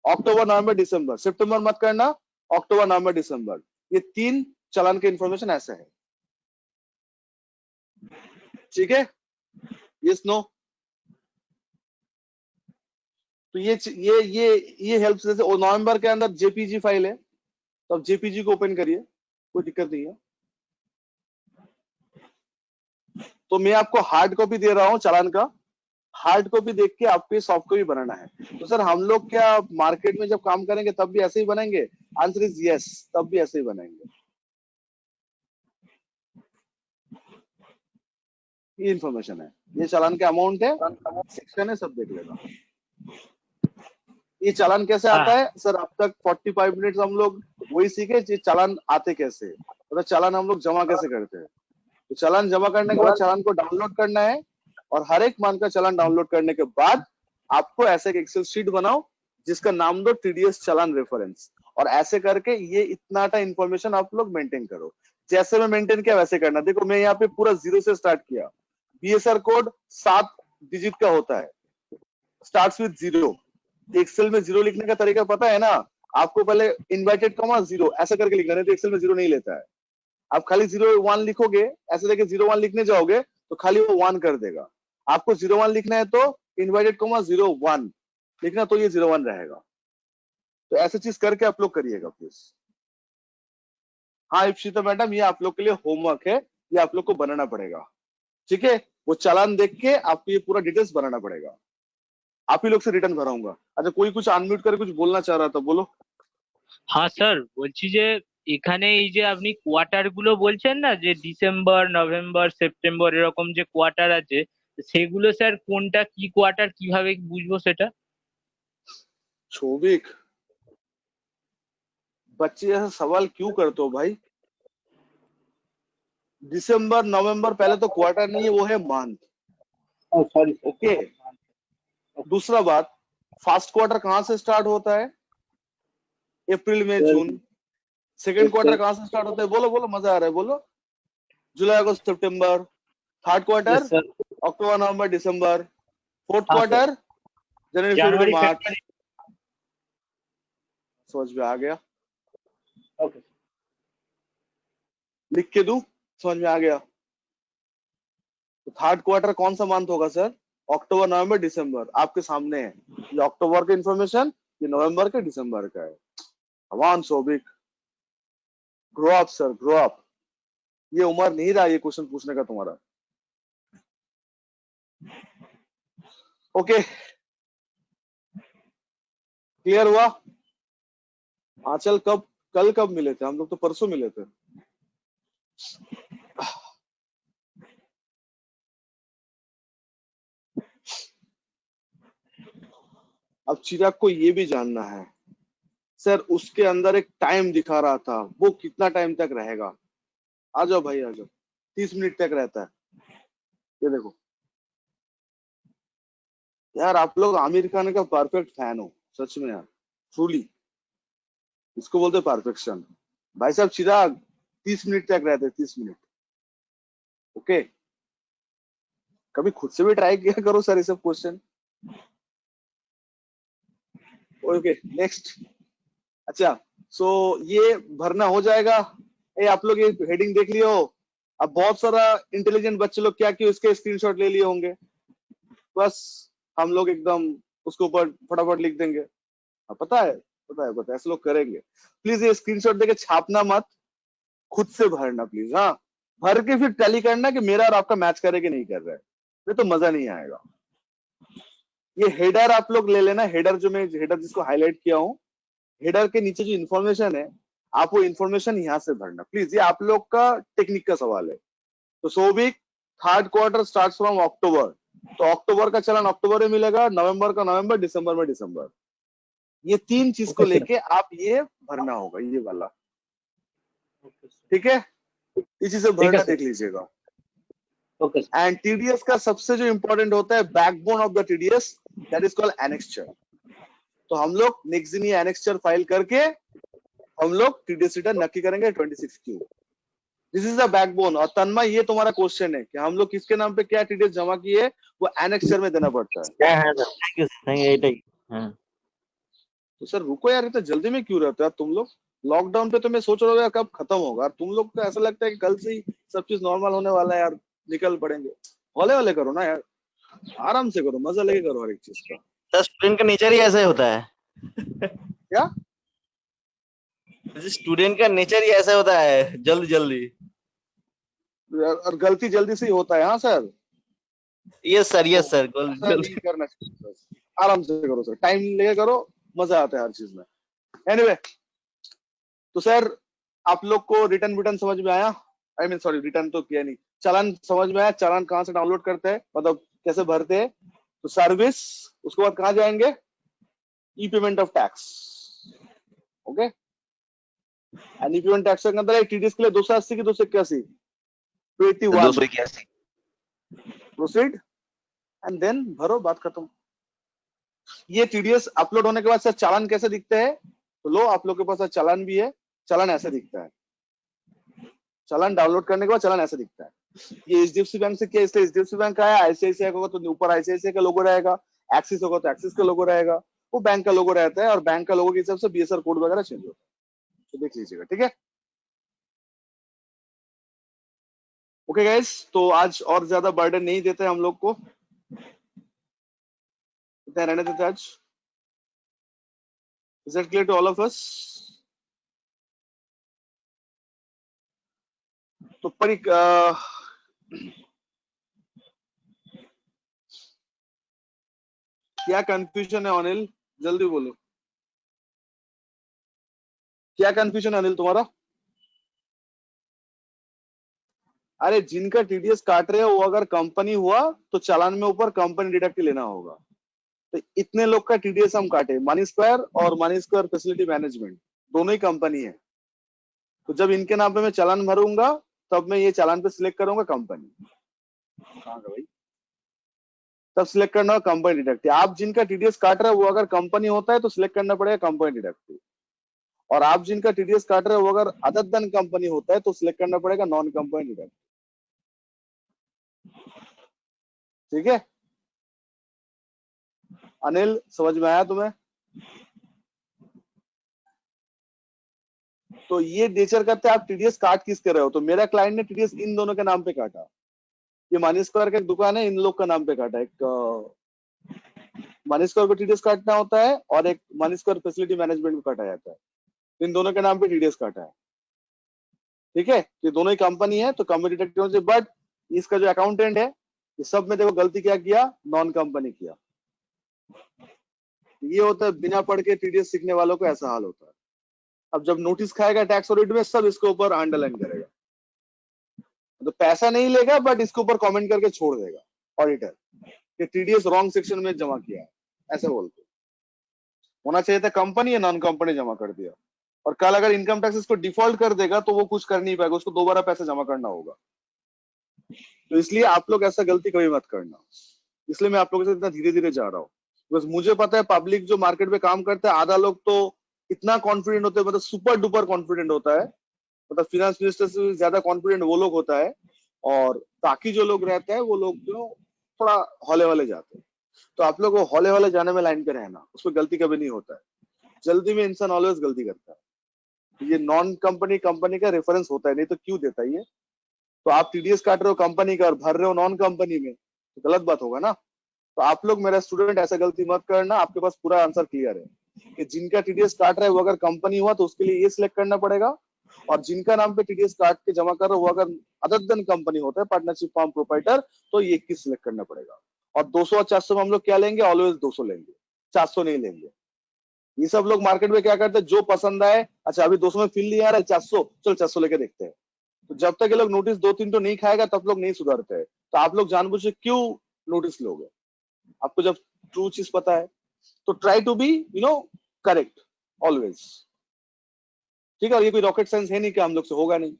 अक्टूबर नवंबर दिसंबर, सितंबर मत करना, अक्टूबर नवंबर दिसंबर, ये 3 चालान के इंफॉर्मेशन ऐसे है। ठीक है, यस नो। तो ये हेल्प, जैसे नवंबर के अंदर जेपीजी फाइल है तो आप जेपीजी को ओपन करिए, कोई दिक्कत नहीं है। तो मैं आपको हार्ड कॉपी दे रहा हूं चालान का, हार्ड कॉपी देख के आपको सॉफ्ट कॉपी बनाना है। तो सर हम लोग क्या मार्केट में जब काम करेंगे तब भी ऐसे ही बनाएंगे? आंसर इज यस, तब भी ऐसे ही बनाएंगे। ये इंफॉर्मेशन है, ये चालान का अमाउंट है, सेक्शन है, सब देख लेना। ये चालान कैसे आता है सर, अब तक 45 मिनट हम लोग वही सीखे, ये चालान आते कैसे, मतलब चालान हम लोग जमा कैसे करते हैं। तो चालान जमा करने के बाद चालान को डाउनलोड करना है, और हर एक मंथ का चालान डाउनलोड करने के बाद आपको ऐसे एक एक्सेल शीट बनाओ जिसका नाम दो टीडीएस चालान रेफरेंस, और ऐसे करके ये इतना इंफॉर्मेशन आप लोग मेंटेन करो। जैसे मैं मेंटेन किया वैसे करना। देखो मैं यहाँ पे पूरा 0 से स्टार्ट किया, बीएसआर कोड 7 डिजिट का होता है, स्टार्ट्स विद 0। एक्सेल में 0 लिखने का तरीका पता है ना आपको, पहले इन्वर्टेड कॉमा 0 ऐसा करके लिखना है, तो एक्सेल में 0 नहीं लेता है। आप खाली 0 1 लिखोगे, ऐसे देखिए 0 1 लिखने जाओगे तो खाली वो 1 कर देगा। आपको 0 1 लिखना है तो इन्वर्टेड कॉमा 0 1 लिखना, तो ये 0 1 रहेगा। तो ऐसे चीज करके आप लोग करिएगा प्लीज। हाँ इप्सिता मैडम, ये आप लोग के लिए होमवर्क है, ये आप लोग को बनाना पड़ेगा। ठीक है, वो चालान देख के आपको ये पूरा डिटेल्स बनाना पड़ेगा। आप ही लोग से रिटर्न भराऊंगा। अच्छा कोई कुछ अनम्यूट करके कुछ बोलना चाह रहा था, बोलो। হ্যাঁ স্যার, বলছি যে এখানে এই যে আপনি কোয়ার্টার গুলো বলছেন না, যে ডিসেম্বর, নভেম্বর, সেপ্টেম্বর এরকম যে কোয়ার্টার আছে, সেগুলো স্যার কোনটা কি কোয়ার্টার, কিভাবে বুঝবো সেটা? शोभिक, बच्चे ऐसा सवाल क्यों करते हो भाई? दिसंबर नवंबर पहले तो क्वार्टर नहीं है, वो है मंथ। सॉरी। ओके, दूसरा बात, फास्ट क्वार्टर कहां से स्टार्ट होता है? अप्रैल में जून। सेकंड क्वार्टर कहां से स्टार्ट होता है? बोलो बोलो, मजा आ रहा है, बोलो। जुलाई अगस्त सितंबर। थर्ड क्वार्टर अक्टूबर नवंबर दिसंबर। फोर्थ क्वार्टर जनवरी फरवरी मार्च। समझ में आ गया? ओके, लिख के दूं? समझ में आ गया? तो थर्ड क्वार्टर कौन सा मंथ होगा सर? अक्टूबर नवंबर दिसंबर आपके सामने है। ये अक्टूबर का इंफॉर्मेशन, ये नवंबर के दिसंबर का है। Awan Shobhik, grow up sir, grow up. ये उम्र नहीं रहा ये क्वेश्चन पूछने का तुम्हारा। ओके, क्लियर हुआ? आंचल कल कब मिले थे हम लोग? तो परसों मिले थे। अब चिराग को ये भी जानना है सर, उसके अंदर एक टाइम दिखा रहा था, वो कितना टाइम तक रहेगा? आ जाओ भाई आ जाओ, 30 मिनट तक रहता है। ये देखो यार आप लोग आमिर खान का परफेक्ट फैन हो सच में यार, ट्रूली। इसको बोलते परफेक्शन। भाई साहब चिराग 30 मिनट तक रहते, 30 मिनट। ओके, कभी खुद से भी ट्राई किया करो सर ये सब क्वेश्चन। Okay next. अच्छा, सो ये भरना हो जाएगा। ये आप लोग ये हेडिंग देख लियो। अब बहुत सारा इंटेलिजेंट बच्चे लोग क्या किए, उसके स्क्रीनशॉट ले लिए होंगे। बस हम लोग एकदम उसके ऊपर फटाफट लिख देंगे। पता है पता है पता है, ऐसे लोग करेंगे। प्लीज ये स्क्रीनशॉट देके छापना मत, खुद से भरना प्लीज। हाँ, भर के फिर टैली करना कि मेरा और आपका मैच करे कि नहीं कर रहा है, फिर तो मजा नहीं आएगा। ये हेडर आप लोग ले लेना। हेडर जो मैं हेडर जिसको हाईलाइट किया हूँ, हेडर के नीचे जो इन्फॉर्मेशन है, आप वो इन्फॉर्मेशन यहाँ से भरना प्लीज। ये आप लोग का टेक्निक का सवाल है। तो Saubhik, third quarter start from October, तो अक्टूबर का चलन अक्टूबर में मिलेगा, नवंबर का नवंबर, दिसंबर में दिसंबर। ये तीन चीज को ओके सर। लेके आप ये भरना होगा, ये वाला। ठीक है, इसी से ठीक है भरना सर। देख लीजिएगा। Okay sir. एंड टीडीएस का सबसे जो इंपॉर्टेंट होता है, backbone of the TDS, that is called annexure. तो हम लोग नेक्स्ट दिन ये एनेक्स्चर फाइल करके हम लोग टीडीएस रिटर्न नक्की करेंगे 26Q। This is the backbone. और तन्मय, ये तुम्हारा क्वेश्चन है कि हम लोग किसके नाम पे क्या टीडीएस जमा किए, वो एनेक्स्चर में देना पड़ता है। হ্যাঁ হ্যাঁ sir thank you sir thank এটাই হ্যাঁ तो सर रुको यार, इतना जल्दी में क्यों रहते हो यार तुम लोग? लॉकडाउन पे तो मैं सोच रहा हूँ यार कब खत्म होगा, तुम लोग को ऐसा लगता है कि कल से ही सब चीज नॉर्मल होने वाला है यार, निकल पड़ेंगे। हौले वाले करो ना यार, आराम से करो, मजा लेके करो हर एक चीज का। सर स्टूडेंट का नेचर ही ऐसा ही होता है। क्या? स्टूडेंट का नेचर ही ऐसा होता है, जल्दी जल्दी। और गलती जल्दी से ही होता है। हाँ सर, यस सर तो यस सर ऐसा जल्दी। नहीं करना चाहिए सर। आराम से करो सर, टाइम लेके करो, मजा आता है हर चीज में। एनीवे, तो सर आप लोग को रिटर्न विटर्न समझ में आया? आई मीन सॉरी, रिटर्न तो किया नहीं, चालान समझ में आया? चालान कहाँ से डाउनलोड करते हैं, मतलब कैसे भरते हैं? तो सर्विस, उसके बाद कहाँ जाएंगे? E payment of tax. Okay, and E payment tax के अंदर टीडीएस के लिए 280 की 281, 281 281। प्रोसीड एंड देन भरो, बात खत्म। ये टीडीएस अपलोड होने के बाद सर चालान कैसे दिखते हैं? तो लो, आप लोग के पास चालान भी है। चालान ऐसे दिखता है। चालान डाउनलोड करने के बाद चालान ऐसे दिखता है। ये एचडीएफसी बैंक से किया, इसलिए एचडीएफसी बैंक का है। आईसीआईसीआई होगा तो ऊपर आईसीआईसीआई का लोगो रहेगा, एक्सिस होगा तो एक्सिस का लोगो रहेगा, वो बैंक का लोगो रहता है। और बैंक का लोगो के हिसाब से बीएसआर कोड वगैरह चेंज होता है, तो देख लीजिएगा। ठीक है, ओके गाइस, तो आज और ज्यादा बर्डन नहीं देते हम लोग को, इतना रहने देते आज। Is it clear to all of us? तो क्या कंफ्यूजन है अनिल, जल्दी बोलो, क्या कंफ्यूजन है अनिल तुम्हारा? अरे जिनका टीडीएस काट रहे हो वो अगर कंपनी हुआ तो चालान में ऊपर कंपनी डिडक्ट लेना होगा। तो इतने लोग का टीडीएस हम काटे, मनी स्क्वायर और मनी स्क्वायर फैसिलिटी मैनेजमेंट, दोनों ही कंपनी है। तो जब इनके नाम पे मैं चालान भरूंगा तब मैं ये चालान पे सिलेक्ट करूंगा कंपनी। कहाँ गया भाई? तब सिलेक्ट करना होगा कंपनी डिडक्ट। आप जिनका टीडीएस काट रहे हो वो अगर कंपनी होता है तो सिलेक्ट करना पड़ेगा कंपनी डिडक्ट। और आप जिनका टीडीएस काट रहे हो वो अगर अदर देन कंपनी होता है तो सिलेक्ट करना पड़ेगा नॉन कंपनी डिडक्ट। ठीक है अनिल, समझ में आया तुम्हें? तो ये नेचर करते हैं आप टीडीएस काट किसके रहे हो। तो मेरा क्लाइंट ने टीडीएस इन दोनों के नाम पे काटा। ये मनी स्क्वायर का एक दुकान है, इन लोग का नाम पे काटा। एक मनी स्क्वायर को टीडीएस काटना होता है और एक मनी स्क्वायर फैसिलिटी मैनेजमेंट को काटा जाता है। इन दोनों के नाम पे टीडीएस काटा है। ठीक है, ये दोनों ही कंपनी है तो कंपनी डिडक्ट। बट इसका जो अकाउंटेंट है, ये सब में देखो गलती क्या किया, नॉन कंपनी किया। ये होता है बिना पढ़ के टीडीएस सीखने वालों को ऐसा हाल होता है। अब जब नोटिस खाएगा टैक्स ऑडिट में, सब इसके ऊपर अंडरलाइन करेगा। तो पैसा नहीं लेगा बट इसके ऊपर कमेंट करके छोड़ देगा ऑडिटर कि टीडीएस रॉन्ग सेक्शन में जमा किया है, ऐसे बोलते। होना चाहिए था कंपनी या नॉन कंपनी जमा कर दिया। और कल अगर इनकम टैक्स इसको डिफॉल्ट कर देगा तो वो कुछ कर नहीं पाएगा, उसको दोबारा पैसा जमा करना होगा। तो इसलिए आप लोग ऐसा गलती कभी मत करना। इसलिए मैं आप लोगों से इतना धीरे धीरे जा रहा हूँ, बिकॉज मुझे पता है पब्लिक जो मार्केट में काम करते हैं आधा लोग तो इतना कॉन्फिडेंट होते हैं, मतलब सुपर डुपर कॉन्फिडेंट होता है, मतलब फिनेंस मिनिस्टर से ज्यादा कॉन्फिडेंट वो लोग होता है, और बाकी जो लोग रहते हैं वो लोग जो थोड़ा हौले हौले जाते हैं। तो आप लोग को हौले हौले जाने में लाइन पे रहना, उसमें गलती कभी नहीं होता है। जल्दी में इंसान ऑलवेज गलती करता है। ये नॉन कंपनी कंपनी का रेफरेंस होता है, नहीं तो क्यों देता है ये? तो आप टीडीएस काट रहे हो कंपनी का और भर रहे हो नॉन कंपनी में, तो गलत बात होगा ना। तो आप लोग मेरा स्टूडेंट ऐसा गलती मत करना, आपके पास पूरा आंसर क्लियर है कि जिनका टीडीएस काट रहा है वो अगर कंपनी हुआ तो उसके लिए ये सिलेक्ट करना पड़ेगा, और जिनका नाम पे टीडीएस काट के जमा कर रहे हो वो अगर अदर देन कंपनी होता है, पार्टनरशिप फॉर्म प्रोप्राइटर, तो ये 21 सिलेक्ट करना पड़ेगा। और 200 और 400 में हम लोग क्या लेंगे? ऑलवेज 200 लेंगे, 400 नहीं लेंगे। ये सब लोग मार्केट में क्या करते हैं, जो पसंद आए, अच्छा अभी 200 में फील नहीं आ रहा है, 400, चल 400 लेके देखते हैं। तो जब तक ये लोग नोटिस 2-3 तो नहीं खाएगा तब लोग नहीं सुधरते हैं। तो आप लोग जानबूझ के क्यों नोटिस लोगे? आपको जब ट्रू चीज पता है तो try to be correct always, ठीक है। और ये कोई रॉकेट साइंस है नहीं कि हम लोग से होगा नहीं,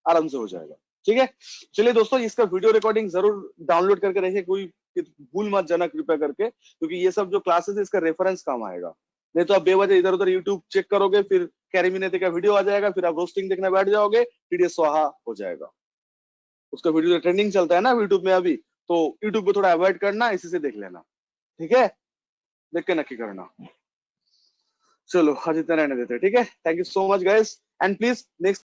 आराम से हो जाएगा, ठीक है। चलिए दोस्तों, इसका वीडियो रिकॉर्डिंग जरूर डाउनलोड करके रखिए, कोई भूल मत जाना कृपया करके, क्योंकि ये सब जो क्लासेस है इसका रेफरेंस काम आएगा। नहीं तो आप बेवजह इधर उधर यूट्यूब चेक करोगे, फिर कैरीमिनेती का वीडियो आ जाएगा, फिर आप रोस्टिंग देखने बैठ जाओगे, टीडीएस स्वाहा हो जाएगा। उसका वीडियो ट्रेंडिंग चलता है ना यूट्यूब में अभी, तो यूट्यूब पे थोड़ा अवॉइड करना, इसी से देख लेना, ठीक है। देख के नक्की करना। चलो आज इतना रहने देते हैं, ठीक है। Thank you so much guys, and please next